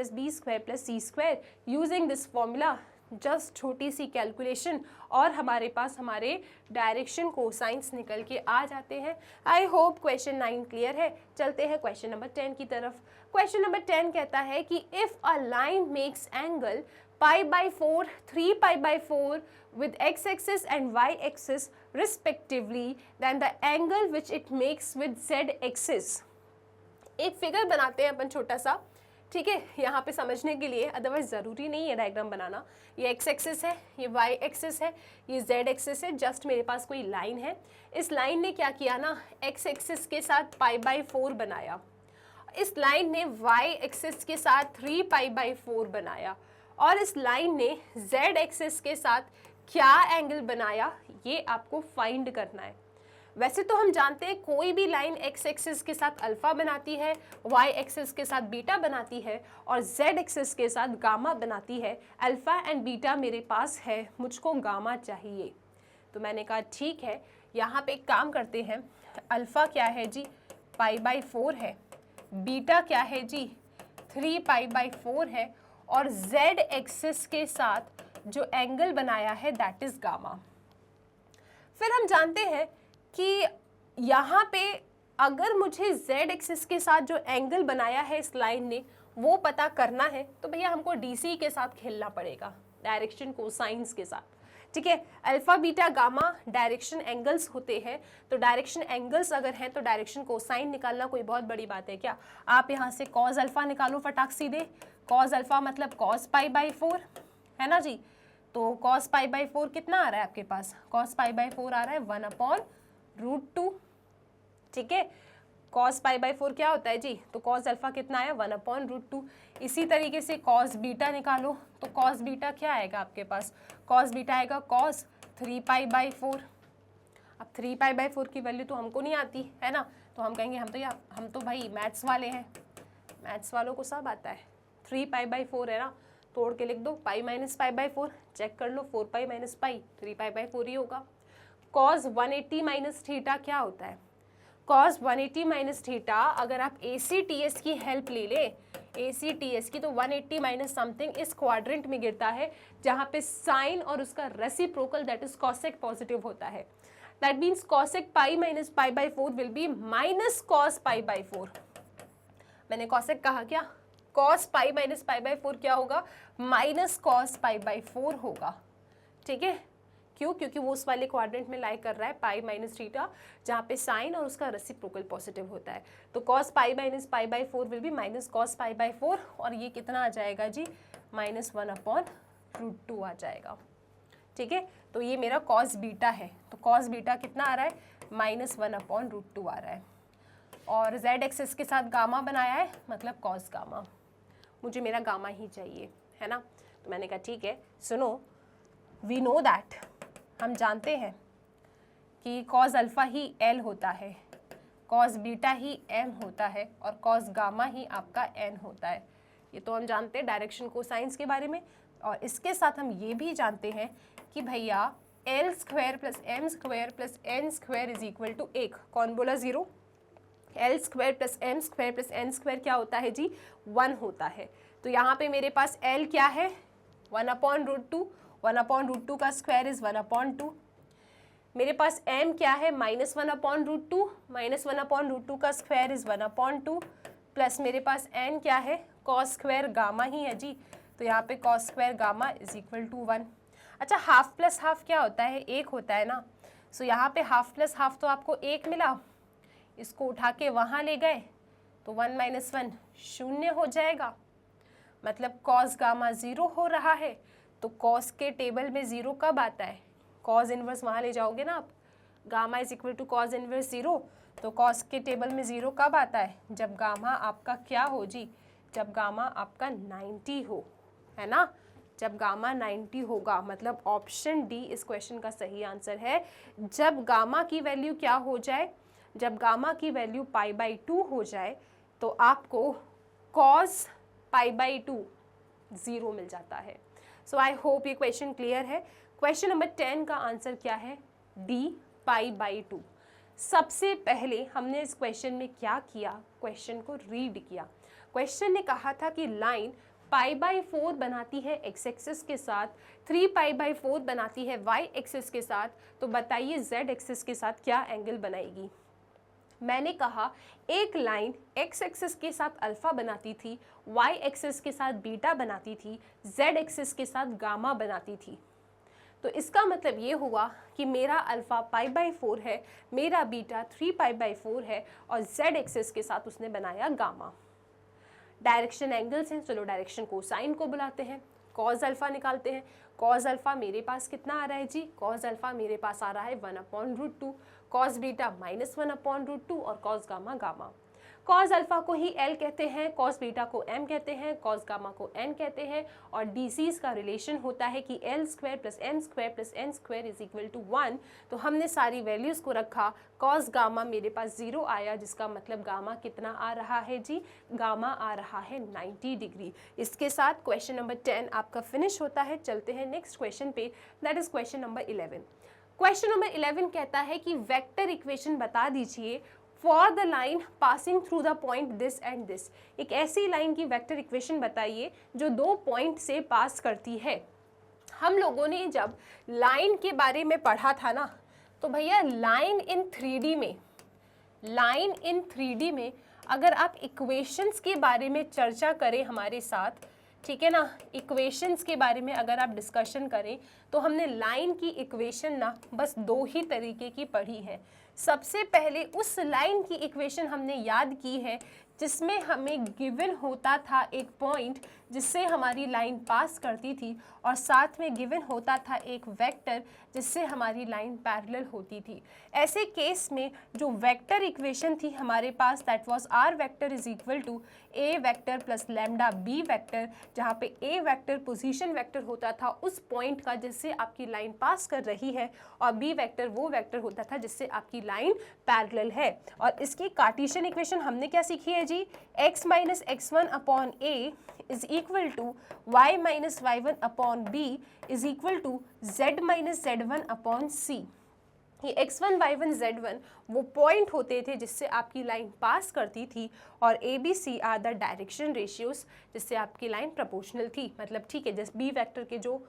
+ B² + C²। Using this formula just छोटी सी कैलकुलेशन और हमारे पास हमारे डायरेक्शन कोसाइंस निकल के आ जाते हैं। आई होप क्वेश्चन 9 क्लियर है। चलते हैं क्वेश्चन नंबर 10 की तरफ। क्वेश्चन नंबर 10 कहता है कि if a line makes angle π/4, 3π/4 with x-axis and y-axis respectively, then the angle which it makes with z-axis। एक फिगर बनाते हैं अपन छोटा सा, ठीक है, यहाँ पे समझने के लिए, अदरवाइज ज़रूरी नहीं है डायग्राम बनाना। ये एक्स एक्सिस है, ये वाई एक्सिस है, ये जेड एक्सिस है। जस्ट मेरे पास कोई लाइन है, इस लाइन ने क्या किया ना, एक्स एक्सिस के साथ π/4 बनाया, इस लाइन ने वाई एक्सिस के साथ 3π/4 बनाया, और इस लाइन ने जेड एक्सिस के साथ क्या एंगल बनाया, ये आपको फाइंड करना है। वैसे तो हम जानते हैं कोई भी लाइन एक्स एक्सिस के साथ अल्फा बनाती है, वाई एक्सिस के साथ बीटा बनाती है, और जेड एक्सिस के साथ गामा बनाती है। अल्फा एंड बीटा मेरे पास है, मुझको गामा चाहिए। तो मैंने कहा ठीक है, यहाँ पे एक काम करते हैं, अल्फा क्या है जी, π/4 है, बीटा क्या है जी, 3π/4 है, और जेड एक्सिस के साथ जो एंगल बनाया है दैट इज गामा। फिर हम जानते हैं कि यहाँ पे अगर मुझे z एक्सिस के साथ जो एंगल बनाया है इस लाइन ने वो पता करना है, तो भैया हमको DC के साथ खेलना पड़ेगा, डायरेक्शन कोसाइंस के साथ, ठीक है। Alpha beta gamma direction angles होते हैं, तो डायरेक्शन एंगल्स अगर हैं तो डायरेक्शन कोसाइन निकालना कोई बहुत बड़ी बात है क्या? आप यहाँ से कॉस अल्फा निकालो फटाक सीधे, कॉस अल्फा मतलब कॉस π/4 है ना जी। तो कॉस π/4 कितना आ रहा है आपके पास? कॉस π/4 आ रहा है 1/√2, ठीक है। कॉस π/4 क्या होता है जी, तो कॉस अल्फा कितना आया, 1/√2। इसी तरीके से कॉस बीटा निकालो, तो कॉस बीटा क्या आएगा आपके पास? कॉस बीटा आएगा कॉस 3π/4। अब 3π/4 की वैल्यू तो हमको नहीं आती है ना, तो हम कहेंगे हम तो भाई मैथ्स वाले हैं, मैथ्स वालों को सब आता है। 3π/4 है ना, तोड़ के लिख दो, पाई माइनस π/4, चेक कर लो, 4π - π 3π/4 ही होगा। कॉस 180 माइनस थीटा क्या होता है? कॉस 180 माइनस थीटा अगर आप ACTS की हेल्प ले ले, ACTS की, तो 180 माइनस समथिंग इस क्वाड्रेंट में गिरता है जहाँ पे साइन और उसका reciprocal that is cosec positive होता है। That means cosec pi minus π/4 will be minus cos π/4। मैंने कॉसेक कहा क्या? कॉस पाई माइनस π/4 क्या होगा? माइनस कॉस π/4 होगा, ठीक है। क्यों? क्योंकि वो उस वाले क्वाड्रेंट में लाई कर रहा है पाई माइनस थीटा जहाँ पे साइन और उसका रेसिप्रोकल पॉजिटिव होता है। तो cos pi minus π/4 will be minus cos π/4, और ये कितना आ जाएगा जी, -1/√2 आ जाएगा, ठीक है। तो ये मेरा कॉस बीटा है, तो कॉस बीटा कितना आ रहा है, -1/√2 आ रहा है, और z एक्सिस के साथ गामा बनाया है मतलब कॉस गामा, मुझे मेरा गामा ही चाहिए, है ना। तो मैंने कहा ठीक है, सुनो, वी नो दैट, हम जानते हैं कि कॉस अल्फा ही L होता है, कॉस बीटा ही M होता है, और कॉस गामा ही आपका N होता है। ये तो हम जानते हैं डायरेक्शन कोसाइंस के बारे में, और इसके साथ हम ये भी जानते हैं कि भैया L² + M² + N² = 1। कौन बोला 0? L² + M² + N² क्या होता है जी, 1 होता है। तो यहाँ पे मेरे पास L क्या है, 1/√2, 1/√2 का स्क्वायर इज 1/2। मेरे पास M क्या है, -1/√2, -1/√2 का स्क्वायर इज 1/2, प्लस मेरे पास N क्या है, कॉस स्क्वायर गामा ही है जी, तो यहाँ पे कॉस स्क्वायर गामा = 1। अच्छा, हाफ प्लस हाफ क्या होता है, 1 होता है ना। सो यहाँ पे हाफ प्लस हाफ तो आपको 1 मिला, इसको उठा के वहाँ ले गए तो 1 - 1 0 हो जाएगा, मतलब कॉस गामा 0 हो रहा है। तो कॉस के टेबल में 0 कब आता है, कॉस इनवर्स वहाँ ले जाओगे ना आप, गामा = कॉस इनवर्स 0, तो कॉस के टेबल में 0 कब आता है, जब गामा आपका क्या हो जी, जब गामा आपका 90 हो, है ना, जब गामा 90 होगा, मतलब ऑप्शन डी इस क्वेश्चन का सही आंसर है। जब गामा की वैल्यू क्या हो जाए, जब गामा की वैल्यू π/2 हो जाए तो आपको cos π/2 0 मिल जाता है। सो आई होप ये क्वेश्चन क्लियर है। क्वेश्चन नंबर 10 का आंसर क्या है, डी π/2। सबसे पहले हमने इस क्वेश्चन में क्या किया, क्वेश्चन को रीड किया। क्वेश्चन ने कहा था कि लाइन π/4 बनाती है x एक्सिस के साथ, 3π/4 बनाती है y एक्सिस के साथ, तो बताइए z एक्सिस के साथ क्या एंगल बनाएगी। मैंने कहा एक लाइन x एक्सिस के साथ अल्फा बनाती थी, y एक्सिस के साथ बीटा बनाती थी, z एक्सिस के साथ गामा बनाती थी। तो इसका मतलब ये हुआ कि मेरा अल्फा π/4 है, मेरा बीटा 3π/4 है और z एक्सिस के साथ उसने बनाया गामा। डायरेक्शन एंगल्स हैं, चलो डायरेक्शन कोसाइन को बुलाते हैं, कॉज अल्फा निकालते हैं। कॉज अल्फा मेरे पास कितना आ रहा है जी, कॉज अल्फा मेरे पास आ रहा है 1/√2, कॉज बीटा -1/√2 और cause gamma gamma. Cause alpha को ही L कहते हैं, कॉज बीटा को M कहते हैं, कॉज गामा को N कहते हैं और DCs का रिलेशन होता है कि L² + M² + N² = 1। तो हमने सारी वैल्यूज़ को रखा, कॉज गामा मेरे पास 0 आया, जिसका मतलब गामा कितना आ रहा है जी, गामा आ रहा है 90 डिग्री। इसके साथ क्वेश्चन नंबर 10 आपका फिनिश होता है। चलते हैं नेक्स्ट क्वेश्चन पे, that is question number 11। Question number 11 कहता है कि वेक्टर इक्वेशन बता दीजिए for the line passing through the point this and this. एक ऐसी लाइन की वेक्टर इक्वेशन बताइए जो 2 पॉइंट से पास करती है। हम लोगों ने जब लाइन के बारे में पढ़ा था ना, तो भैया लाइन इन 3D में, लाइन इन 3D में अगर आप इक्वेशंस के बारे में चर्चा करें हमारे साथ, ठीक है ना, इक्वेशंस के बारे में अगर आप डिस्कशन करें, तो हमने लाइन की इक्वेशन ना बस 2 ही तरीके की पढ़ी है। सबसे पहले उस लाइन की इक्वेशन हमने याद की है जिसमें हमें गिवन होता था एक पॉइंट जिससे हमारी लाइन पास करती थी और साथ में गिवन होता था एक वेक्टर जिससे हमारी लाइन पैरेलल होती थी। ऐसे केस में जो वेक्टर इक्वेशन थी हमारे पास, that was r vector is equal to A vector plus lambda B vector, जहाँ पे ए वेक्टर पोजीशन वेक्टर होता था उस पॉइंट का जिससे आपकी लाइन पास कर रही है और बी वेक्टर वो वेक्टर होता था जिससे आपकी लाइन पैरेलल है। और इसकी कार्टेशियन इक्वेशन हमने क्या सीखी है जी, x minus x1 upon a is equal to y minus y1 upon b is equal to z minus z1 upon c। ये x1 y1 z1 वो पॉइंट होते थे जिससे आपकी लाइन पास करती थी और a b c are the direction ratios जिससे आपकी लाइन प्रोपोर्शनल थी। मतलब ठीक है, जैसे b वेक्टर के जो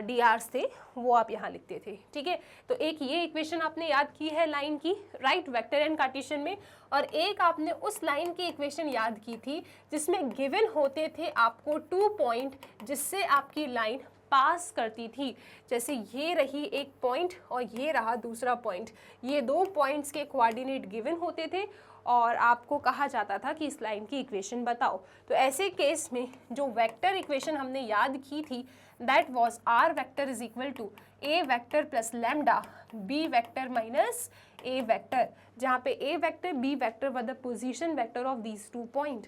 DRs थे वो आप यहाँ लिखते थे, ठीक है। तो एक ये इक्वेशन आपने याद की है लाइन की, राइट, वेक्टर एंड कार्टेशियन में, और एक आपने उस लाइन की इक्वेशन याद की थी जिसमें गिवन होते थे आपको 2 पॉइंट जिससे आपकी लाइन पास करती थी। जैसे ये रही एक पॉइंट और ये रहा दूसरा पॉइंट, ये 2 पॉइंट्स के कोऑर्डिनेट गिवन होते थे और आपको कहा जाता था कि इस लाइन की इक्वेशन बताओ। तो ऐसे केस में जो वेक्टर इक्वेशन हमने याद की थी, that was r vector is equal to A vector plus lambda B vector minus A vector, जहाँ पे a vector b vector are the position vector of these 2 point.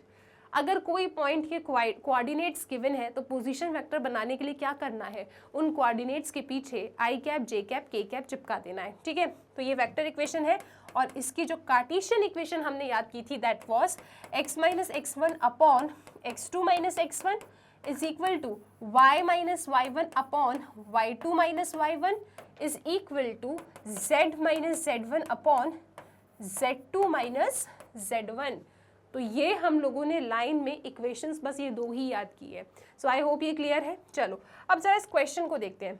अगर कोई पॉइंट के कोऑर्डिनेट्स गिवन है तो पोजीशन वेक्टर बनाने के लिए क्या करना है, उन कोऑर्डिनेट्स के पीछे i cap j cap k cap चिपका देना है, ठीक है। तो ये वेक्टर इक्वेशन है और इसकी जो कार्टेशियन इक्वेशन हमने याद की थी, that was x minus x1 upon x2 minus x1 is equal to y minus y1 upon y2 minus y1 is equal to z minus z1 upon z2 minus z1। तो ये हम लोगों ने line में इक्वेशंस बस ये 2 ही याद की है। सो आई होप ये क्लियर है। चलो अब जरा इस क्वेश्चन को देखते हैं।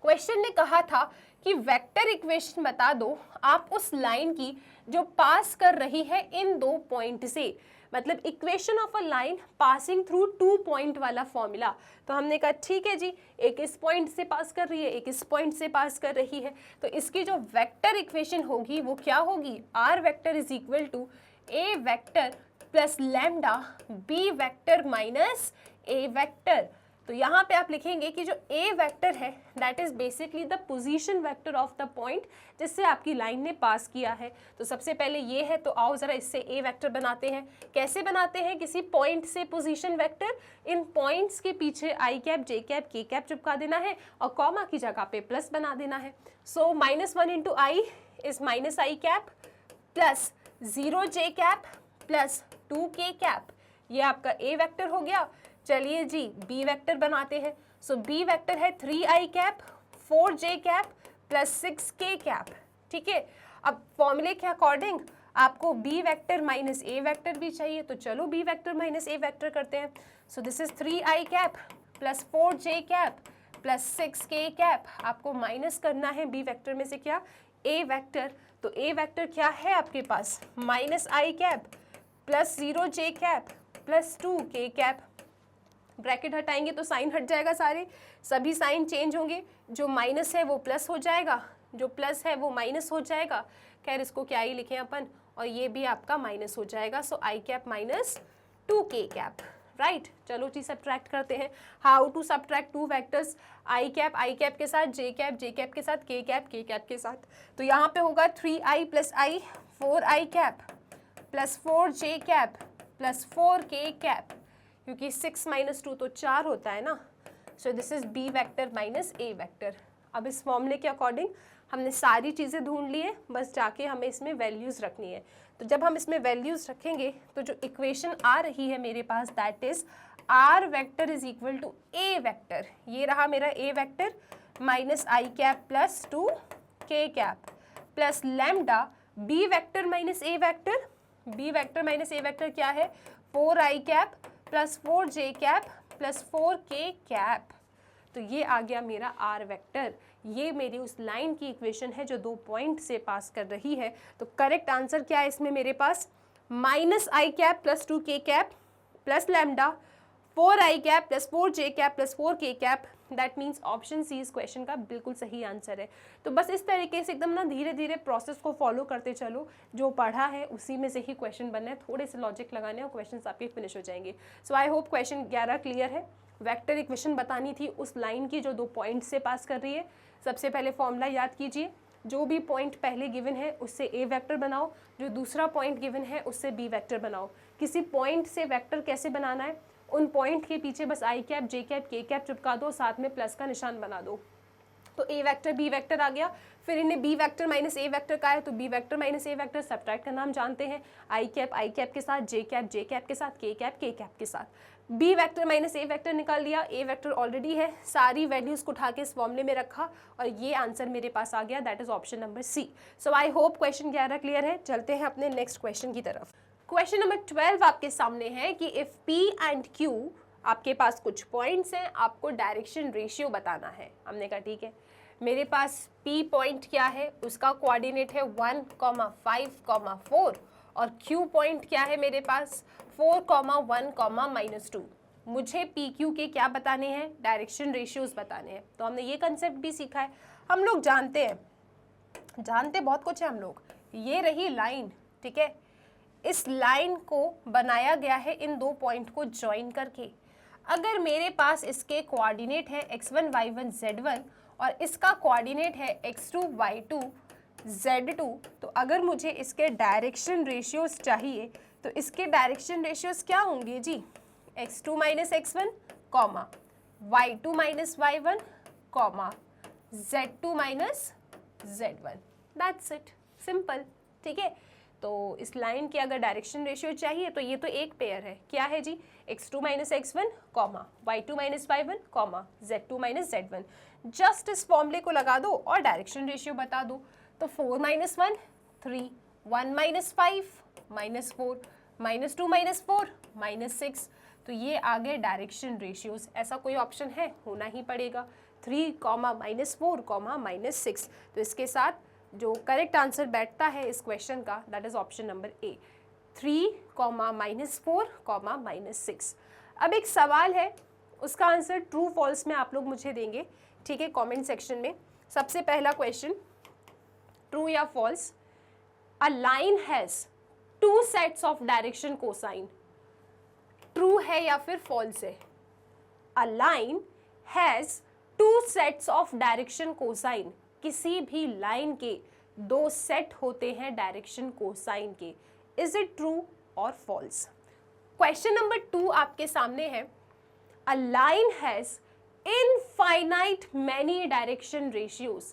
क्वेश्चन ने कहा था कि वेक्टर इक्वेशन बता दो आप उस लाइन की जो पास कर रही है इन 2 पॉइंट से, मतलब equation of a line passing through 2 point वाला फॉर्मूला। तो हमने कहा ठीक है जी, एक इस पॉइंट से पास कर रही है, एक इस पॉइंट से पास कर रही है, तो इसकी जो वेक्टर इक्वेशन होगी वो क्या होगी, R vector is equal to A vector plus lambda B vector minus A vector. तो यहाँ पे आप लिखेंगे कि जो ए वेक्टर है that is basically the position vector of the point जिससे आपकी लाइन ने पास किया है। तो सबसे पहले ये है, तो आओ जरा इससे ए वेक्टर बनाते हैं। कैसे बनाते हैं? किसी पॉइंट से पोजीशन वेक्टर, इन पॉइंट्स के पीछे आई कैप, जे कैप, के कैप चिपका देना है और कॉमा की जगह पे प्लस बना देना है। सो -1 into I is minus i cap plus 0 J cap plus 2 k cap, ये आपका ए वेक्टर हो गया। चलिए जी बी वेक्टर बनाते हैं। सो बी वेक्टर है 3i cap 4j cap plus 6k cap. ठीक है, अब फॉर्मूले के अकॉर्डिंग आपको बी वेक्टर माइनस ए वेक्टर भी चाहिए, तो चलो बी वेक्टर माइनस ए वेक्टर करते हैं। So this is 3i cap plus 4j cap plus 6k cap. आपको माइनस करना है बी वेक्टर में से क्या? A vector. तो ए वेक्टर क्या है आपके पास? Minus i cap plus 0j cap plus 2k cap. Bracket हटाएंगे तो साइन हट जाएगा, सारे सभी साइन चेंज होंगे। जो माइनस है वो प्लस हो जाएगा, जो प्लस है वो माइनस हो जाएगा। खैर इसको क्या ही लिखें अपन, और ये भी आपका माइनस हो जाएगा। So i cap minus 2k cap, right. चलो जी सब्ट्रैक्ट करते हैं। How to subtract two vectors? I cap के साथ जे कैप के साथ के कैप के साथ। तो यहाँ पे होगा 3i plus I 4i cap plus 4j cap plus 4k cap, क्योंकि 6 माइनस 2 तो 4 होता है ना। So this is B vector minus A vector. अब इस फॉर्मूले के अकॉर्डिंग हमने सारी चीज़ें ढूंढ ली है, बस जाके हमें इसमें वैल्यूज़ रखनी है। तो जब हम इसमें वैल्यूज़ रखेंगे तो जो इक्वेशन आ रही है मेरे पास that is r vector is equal to A vector. ये रहा मेरा a vector minus i cap plus 2 k cap plus lambda B vector minus A vector. B vector minus A vector क्या है? 4i cap plus 4j cap plus 4k cap. तो ये आ गया मेरा are vector. ये मेरी उस लाइन की इक्वेशन है जो 2 पॉइंट से पास कर रही है। तो करेक्ट आंसर क्या है इसमें मेरे पास? Minus i cap plus 2k cap plus lambda 4i cap plus 4j cap plus 4k cap. That means option c इस क्वेश्चन का बिल्कुल सही आंसर है। तो बस इस तरीके से एकदम ना धीरे धीरे प्रोसेस को फॉलो करते चलो, जो पढ़ा है उसी में से ही क्वेश्चन बनना है। थोड़े से लॉजिक लगाने और क्वेश्चन आपके फिनिश हो जाएंगे। सो आई होप क्वेश्चन 11 क्लियर है। वेक्टर इक्वेशन बतानी थी उस लाइन की जो 2 पॉइंट से पास कर रही है। सबसे पहले फॉर्मूला याद कीजिए, जो भी पॉइंट पहले गिवन है उससे ए वेक्टर बनाओ, जो दूसरा पॉइंट गिवन है उससे बी वेक्टर बनाओ। किसी पॉइंट से वेक्टर कैसे बनाना है? उन पॉइंट के पीछे बस आई कैप, जे कैप, के कैप चिपका दो, साथ में प्लस का निशान बना दो, तो ए वेक्टर बी वेक्टर आ गया। फिर इन्हें बी वेक्टर माइनस ए वेक्टर का है, तो बी वेक्टर माइनस ए वेक्टर सब्ट्रैक्ट का नाम जानते हैं। आई कैप के साथ, जे कैप के साथ, के कैप के साथ। बी वेक्टर माइनस ए वेक्टर निकाल लिया, ए वेक्टर ऑलरेडी है, सारी वैल्यूज को उठा के इस फॉर्मूले में रखा और ये आंसर मेरे पास आ गया। That is option number C. So I hope question 11 clear है। चलते हैं अपने नेक्स्ट क्वेश्चन की तरफ। क्वेश्चन नंबर 12 आपके सामने है कि इफ P एंड Q, आपके पास कुछ पॉइंट्स हैं, आपको डायरेक्शन रेशियो बताना है। हमने कहा ठीक है, मेरे पास P पॉइंट क्या है, उसका कोऑर्डिनेट है 1, 5, 4 और Q पॉइंट क्या है मेरे पास 4, 1, -2। मुझे PQ के क्या बताने हैं? डायरेक्शन रेशियोज बताने हैं। तो हमने ये कंसेप्ट भी सीखा है। हम लोग जानते हैं, जानते बहुत कुछ है हम लोग। ये रही लाइन, ठीक है, इस लाइन को बनाया गया है इन 2 पॉइंट को ज्वाइन करके। अगर मेरे पास इसके कोऑर्डिनेट है x1, y1, z1 और इसका कोऑर्डिनेट है x2, y2, z2, तो अगर मुझे इसके डायरेक्शन रेशियोज चाहिए तो इसके डायरेक्शन रेशियोज क्या होंगे जी? x2 minus x1, y2 minus y1, z2 minus z1। That's it, simple. ठीक है, तो इस लाइन की अगर डायरेक्शन रेशियो चाहिए तो ये तो एक पेयर है, क्या है जी? x2 minus x1, y2 minus y1, z2 minus z1। Just इस फॉर्मूले को लगा दो और डायरेक्शन रेशियो बता दो। तो 4 माइनस 1, 3, 1 माइनस 5, -4, -2 माइनस 4, -6। तो ये आ गए डायरेक्शन रेशियोज। ऐसा कोई ऑप्शन है? होना ही पड़ेगा। 3, -4, -6। तो इसके साथ जो करेक्ट आंसर बैठता है इस क्वेश्चन का that is option number A, 3, -4, -6। अब एक सवाल है, उसका आंसर ट्रू फॉल्स में आप लोग मुझे देंगे, ठीक है, कमेंट सेक्शन में। सबसे पहला क्वेश्चन, ट्रू या false? A line has 2 sets of direction cosine. True है या फिर फॉल्स है? A line has two sets of direction cosine, किसी भी लाइन के दो सेट होते हैं डायरेक्शन कोसाइन के, इज इट ट्रू और फॉल्स? क्वेश्चन नंबर 2 आपके सामने है, a line has infinite many direction ratios,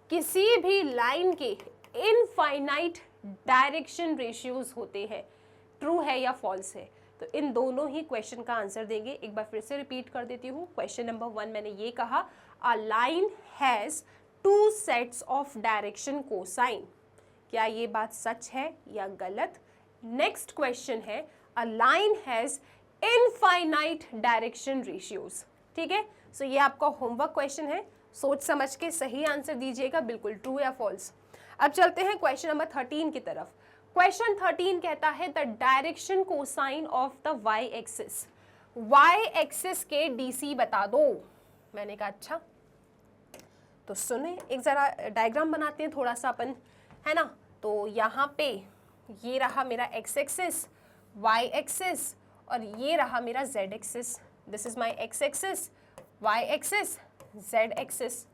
किसी भी लाइन के इनफाइनाइट डायरेक्शन रेशियोज होते हैं, ट्रू है या फॉल्स है? तो इन दोनों ही क्वेश्चन का आंसर देंगे। एक बार फिर से रिपीट कर देती हूँ। क्वेश्चन नंबर 1 मैंने ये कहा, अ line has two sets of direction cosine, क्या ये बात सच है या गलत? नेक्स्ट क्वेश्चन है, a line has infinite direction ratios. ठीक है, सो ये आपका होमवर्क क्वेश्चन है, सोच समझ के सही आंसर दीजिएगा, बिल्कुल ट्रू या फॉल्स। अब चलते हैं क्वेश्चन नंबर 13 की तरफ। क्वेश्चन 13 कहता है the direction cosine of the Y axis, Y axis के डीसी बता दो। मैंने कहा अच्छा, तो सुने एक जरा डायग्राम बनाते हैं थोड़ा सा अपन, है ना। तो यहाँ पे ये रहा मेरा एक्स एक्सिस, वाई एक्सिस, और ये रहा मेरा Z axis. This is my X axis, Y axis, Z axis.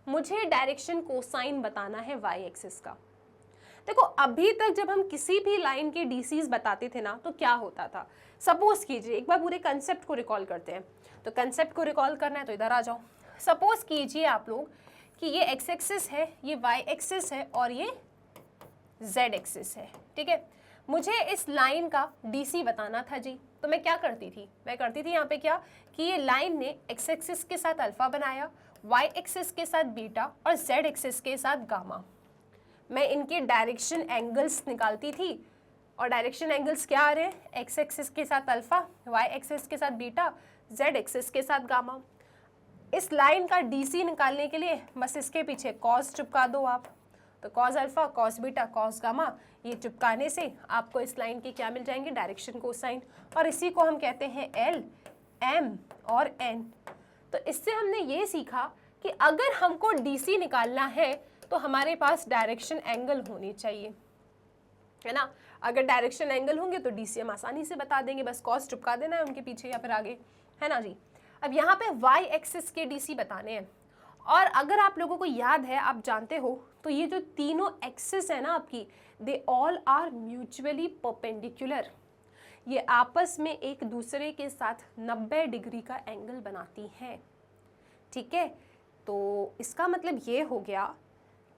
मुझे डायरेक्शन कोसाइन बताना है वाई एक्सिस का। देखो अभी तक जब हम किसी भी लाइन के डीसीज बताते थे ना, तो क्या होता था, सपोज कीजिए, एक बार पूरे कंसेप्ट को रिकॉल करते हैं। तो कंसेप्ट को रिकॉल करना है तो इधर आ जाओ। सपोज कीजिए आप लोग कि ये एक्स एक्सिस है, ये वाई एक्सिस है और ये जेड एक्सिस है। ठीक है, मुझे इस लाइन का डीसी बताना था जी। तो मैं क्या करती थी, मैं करती थी यहाँ पे क्या कि ये लाइन ने एक्स एक्सिस के साथ अल्फा बनाया, वाई एक्सिस के साथ बीटा और जेड एक्सिस के साथ गामा। मैं इनके डायरेक्शन एंगल्स निकालती थी, और डायरेक्शन एंगल्स क्या आ रहे हैं, एक्स एक्सिस के साथ अल्फा, वाई एक्सिस के साथ बीटा, जेड एक्सिस के साथ गामा। इस लाइन का डीसी निकालने के लिए बस इसके पीछे कॉस चिपका दो आप। तो cos alpha, cos beta, cos gamma, ये चिपकाने से आपको इस लाइन के क्या मिल जाएंगे, डायरेक्शन कोसाइन। और इसी को हम कहते हैं एल, एम और एन। तो इससे हमने ये सीखा कि अगर हमको डीसी निकालना है तो हमारे पास डायरेक्शन एंगल होनी चाहिए, है ना। अगर डायरेक्शन एंगल होंगे तो डीसी हम आसानी से बता देंगे, बस कॉस चिपका देना है उनके पीछे या फिर आगे, है ना जी। अब यहाँ पे वाई एक्सिस के डीसी बताने हैं, और अगर आप लोगों को याद है, आप जानते हो, तो ये जो तीनों एक्सिस है ना आपकी, they all are mutually perpendicular, ये आपस में एक दूसरे के साथ 90 डिग्री का एंगल बनाती हैं। ठीक है, तो इसका मतलब ये हो गया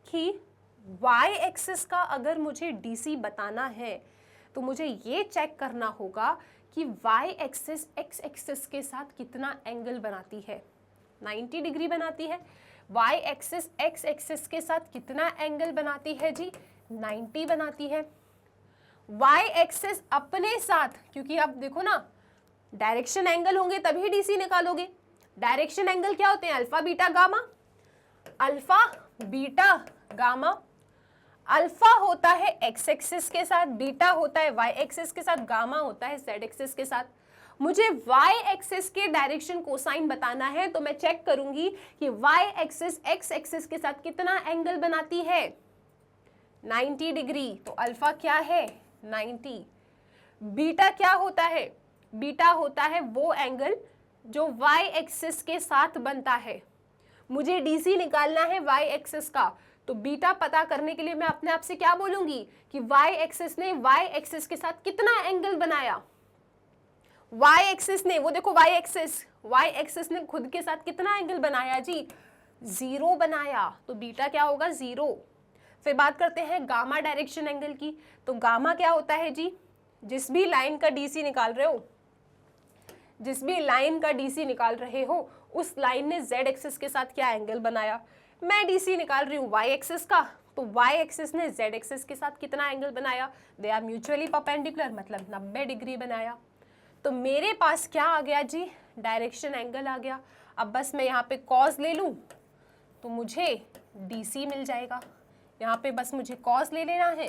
कि y एक्सिस का अगर मुझे DC बताना है तो मुझे ये चेक करना होगा कि y एक्सिस x एक्सिस के साथ कितना एंगल बनाती है, 90 डिग्री बनाती है। y एक्सिस x एक्सिस के साथ कितना एंगल बनाती है जी, 90 बनाती है। y एक्सिस अपने साथ, क्योंकि आप देखो ना डायरेक्शन एंगल होंगे तभी DC निकालोगे। डायरेक्शन एंगल क्या होते हैं, alpha beta gamma, alpha beta gamma. Alpha होता है एक्स एक्सिस के साथ, बीटा होता है वाई एक्सिस के साथ, गामा होता है जेड एक्सिस के साथ। मुझे वाई एक्सिस के डायरेक्शन कोसाइन बताना है तो मैं चेक करूंगी कि वाई एक्सिस एक्स एक्सिस के साथ कितना एंगल बनाती है, 90 डिग्री। तो अल्फा क्या है, 90। बीटा क्या होता है, बीटा होता है वो एंगल जो वाई एक्सिस के साथ बनता है। मुझे डीसी निकालना है वाई एक्सिस का, तो बीटा पता करने के लिए मैं अपने आप से क्या बोलूंगी कि वाई एक्सिस ने वाई एक्सिस के साथ कितना एंगल बनाया। वाई एक्सिस ने, वो देखो वाई एक्सिस ने खुद के साथ कितना एंगल बनाया जी, 0 बनाया। तो बीटा क्या होगा, 0। फिर बात करते हैं गामा डायरेक्शन एंगल की। तो गामा क्या होता है जी, जिस भी लाइन का डीसी निकाल रहे हो, जिस भी लाइन का डीसी निकाल रहे हो, उस लाइन ने जेड एक्सिस के साथ क्या एंगल बनाया। मैं डीसी निकाल रही हूँ वाई एक्सिस का, तो वाई एक्सिस ने जेड एक्सिस के साथ कितना एंगल बनाया, दे आर म्यूचुअली परपेंडिकुलर, मतलब 90 डिग्री बनाया। तो मेरे पास क्या आ गया जी, डायरेक्शन एंगल आ गया। अब बस मैं यहाँ पे कॉस ले लूँ तो मुझे डीसी मिल जाएगा। यहाँ पे बस मुझे कॉस ले लेना है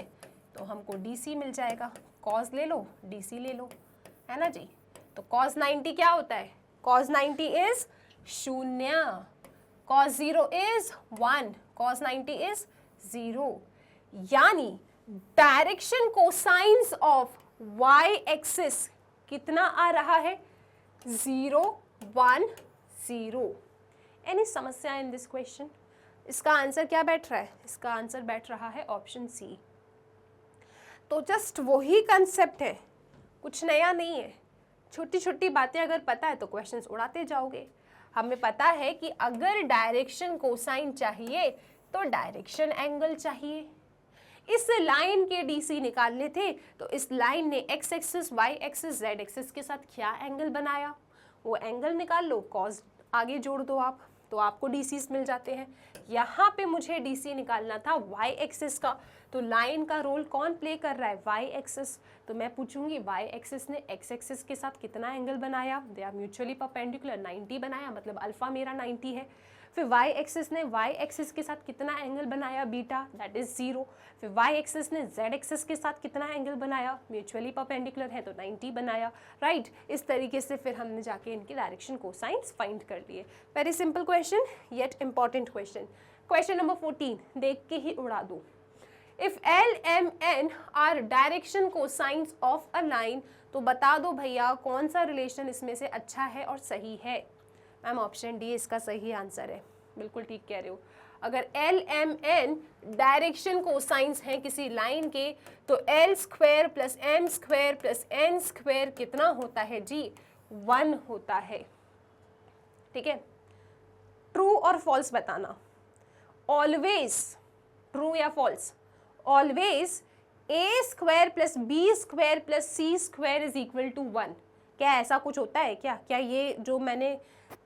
तो हमको डीसी मिल जाएगा। कॉस ले लो, डीसी ले लो, है ना जी। तो cos 90 क्या होता है, cos 90 is 0, cos 0 is 1, cos 90 is 0। यानी direction cosines of y axis कितना आ रहा है, 0, 1 0। एनी समस्या इन दिस क्वेश्चन? इसका आंसर क्या बैठ रहा है? इसका आंसर बैठ रहा है ऑप्शन सी। तो जस्ट वही कंसेप्ट है, कुछ नया नहीं है। छोटी छोटी बातें अगर पता है तो क्वेश्चंस उड़ाते जाओगे। हमें पता है कि अगर डायरेक्शन कोसाइन चाहिए तो डायरेक्शन एंगल चाहिए। इस लाइन के डीसी निकालने थे तो इस लाइन ने X axis, Y axis, Z axis के साथ क्या एंगल बनाया, वो एंगल निकाल लो, कॉस आगे जोड़ दो आप, तो आपको डीसीस मिल जाते हैं। यहाँ पे मुझे डीसी निकालना था वाई एक्सिस का, तो लाइन का रोल कौन प्ले कर रहा है? Y axis. तो मैं पूछूंगी वाई एक्सिस ने एक्स एक्सिस के साथ कितना एंगल बनाया? दे आर म्यूचुअली परपेंडिकुलर, 90 बनाया, मतलब अल्फा मेरा 90 है। फिर वाई एक्सिस ने वाई एक्सिस के साथ कितना एंगल बनाया? Beta, that is 0। फिर वाई एक्सिस ने जेड एक्सिस के साथ कितना एंगल बनाया? म्यूचुअली परपेंडिकुलर है तो 90 बनाया, राइट। इस तरीके से फिर हमने जाके इनके डायरेक्शन कोसाइंस फाइंड कर लिए। Very simple question yet important question. Question number 14 देख के ही उड़ा दो। If L, M, N are direction cosines of a line, तो बता दो भैया कौन सा रिलेशन इसमें से अच्छा है और सही है? मैम ऑप्शन डी इसका सही आंसर है, बिल्कुल ठीक कह रहे हो। अगर L, M, N direction cosines हैं किसी लाइन के, तो L square plus M square plus N square कितना होता है जी? 1 होता है, ठीक है। ट्रू और फॉल्स बताना। ऑलवेज ट्रू या false? Always A square plus B square plus C square is equal to 1। क्या ऐसा कुछ होता है क्या? क्या ये जो मैंने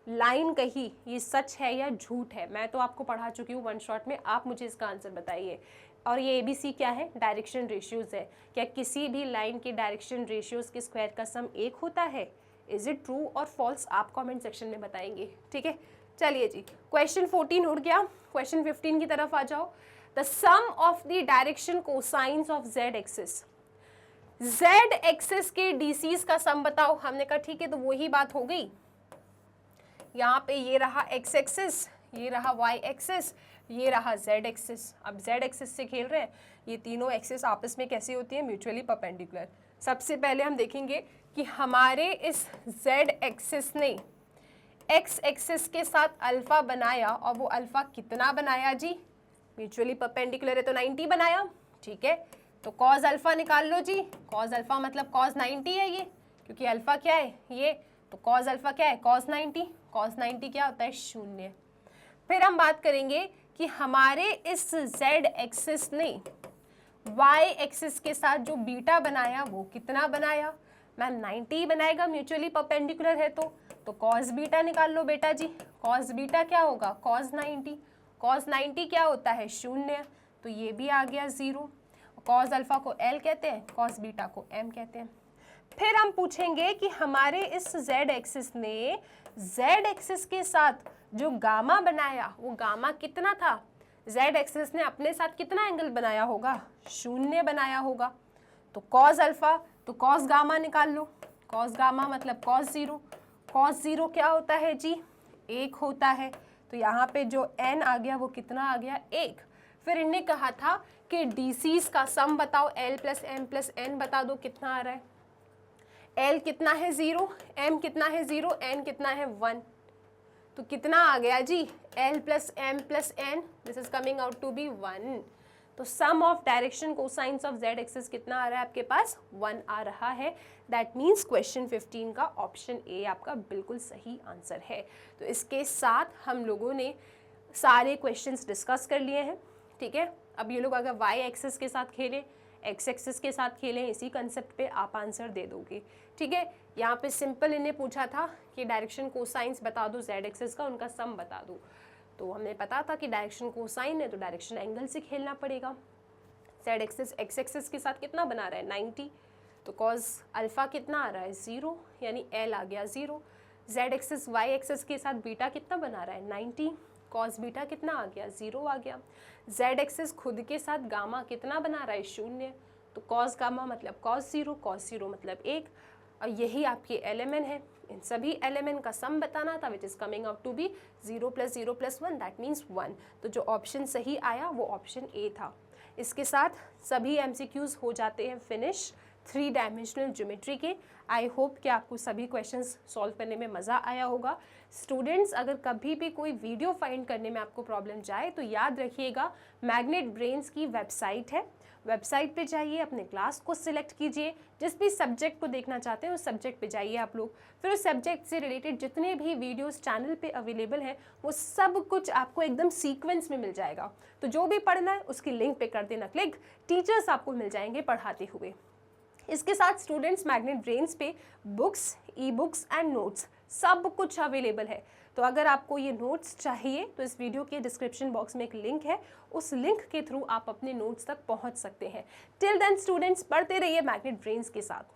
लाइन कही ये सच है या झूठ है? मैं तो आपको पढ़ा चुकी हूँ वन शॉट में, आप मुझे इसका आंसर बताइए। और ये ABC क्या है? डायरेक्शन रेशियोज है। क्या किसी भी लाइन के डायरेक्शन रेशियोज के स्क्वायर का सम 1 होता है? इज इट ट्रू और फॉल्स? आप कमेंट सेक्शन में बताएंगे, ठीक है। चलिए जी, क्वेश्चन 14 उड़ गया, क्वेश्चन 15 की तरफ आ जाओ। The sum of the direction cosines of Z axis. Z axis के डीसीज का सम बताओ। हमने कहा ठीक है, तो वही बात हो गई। यहाँ पे ये रहा एक्स एक्सिस, ये रहा वाई एक्सिस, ये रहा जेड एक्सिस। अब जेड एक्सिस से खेल रहे हैं, ये तीनों एक्सिस आपस में कैसी होती है? Mutually perpendicular. सबसे पहले हम देखेंगे कि हमारे इस जेड एक्सिस ने एक्स एक्सिस के साथ अल्फा बनाया, और वो अल्फा कितना बनाया जी? म्यूचुअली परपेंडिकुलर है तो 90 बनाया, ठीक है। तो कॉज अल्फा निकाल लो जी। कॉज अल्फा मतलब कॉज 90 है ये, क्योंकि अल्फा क्या है? ये। तो कॉज अल्फा क्या है? कॉज 90। कॉज 90 क्या होता है? 0। फिर हम बात करेंगे कि हमारे इस जेड एक्सिस ने वाई एक्सिस के साथ जो बीटा बनाया वो कितना बनाया? मैम 90 बनाएगा, म्यूचुअली परपेंडिकुलर है तो कॉस बीटा निकाल लो बेटा जी। कॉस बीटा क्या होगा? कॉस 90। कॉस 90 क्या होता है? 0। तो ये भी आ गया 0। कॉस अल्फा को L कहते हैं, कॉस बीटा को M कहते हैं। फिर हम पूछेंगे कि हमारे इस जेड एक्सिस ने जेड एक्सिस के साथ जो गामा बनाया वो गामा कितना था? जेड एक्सिस ने अपने साथ कितना एंगल बनाया होगा? 0 बनाया होगा। तो कॉस अल्फा तो कॉस गामा निकाल लो। कॉस गामा मतलब कॉस 0। कॉस 0 क्या होता है जी? 1 होता है। तो यहाँ पे जो n आ गया वो कितना आ गया? 1। फिर इनने कहा था कि डीसीज का सम बताओ, L plus M plus N बता दो कितना आ रहा है। L कितना है? 0, M कितना है? 0, N कितना है? 1। तो कितना आ गया जी? L plus M plus N, this is coming out to be 1। तो sum of direction cosines of Z axis कितना आ रहा है आपके पास? 1 आ रहा है। दैट मीन्स क्वेश्चन 15 का ऑप्शन ए आपका बिल्कुल सही आंसर है। तो इसके साथ हम लोगों ने सारे क्वेश्चंस डिस्कस कर लिए हैं, ठीक है। अब ये लोग अगर वाई एक्सिस के साथ खेलें, एक्स एक्सिस के साथ खेलें, इसी कंसेप्ट पे आप आंसर दे दोगे, ठीक है। यहाँ पे सिंपल इन्हें पूछा था कि डायरेक्शन कोसाइंस बता दो जेड एक्सिस का, उनका सम बता दो। तो हमें पता था कि डायरेक्शन कोसाइन है तो डायरेक्शन एंगल से खेलना पड़ेगा। जेड एक्सिस एक्स एक्सिस के साथ कितना बना रहा है? 90। तो कॉस अल्फा कितना आ रहा है? 0, यानी L आ गया 0। जेड एक्सिस वाई एक्सिस के साथ बीटा कितना बना रहा है? 90। कॉस बीटा कितना आ गया? 0 आ गया। जेड एक्सिस खुद के साथ गामा कितना बना रहा है? 0। तो कॉस गामा मतलब कॉस 0, कॉस 0 मतलब 1। और यही आपके एलिमेंट है। इन सभी एलिमेंट का सम बताना था, which is coming out to be 0 + 0 + 1, that means 1। तो जो ऑप्शन सही आया वो ऑप्शन ए था। इसके साथ सभी MCQs हो जाते हैं फिनिश। 3 डायमेंशनल ज्योमेट्री के। आई होप कि आपको सभी क्वेश्चंस सॉल्व करने में मज़ा आया होगा। स्टूडेंट्स, अगर कभी भी कोई वीडियो फाइंड करने में आपको प्रॉब्लम जाए तो याद रखिएगा, मैग्नेट ब्रेन्स की वेबसाइट है, वेबसाइट पे जाइए, अपने क्लास को सिलेक्ट कीजिए, जिस भी सब्जेक्ट को देखना चाहते हैं उस सब्जेक्ट पे जाइए आप लोग। फिर उस सब्जेक्ट से रिलेटेड जितने भी वीडियोस चैनल पे अवेलेबल हैं वो सब कुछ आपको एकदम सीक्वेंस में मिल जाएगा। तो जो भी पढ़ना है उसकी लिंक पे कर देना क्लिक, टीचर्स आपको मिल जाएंगे पढ़ाते हुए। इसके साथ स्टूडेंट्स, मैग्नेट ब्रेन्स पे books, e books and notes सब कुछ अवेलेबल है। तो अगर आपको ये नोट्स चाहिए तो इस वीडियो के डिस्क्रिप्शन बॉक्स में एक लिंक है, उस लिंक के थ्रू आप अपने नोट्स तक पहुंच सकते हैं। टिल देन स्टूडेंट्स, पढ़ते रहिए मैग्नेट ब्रेन्स के साथ।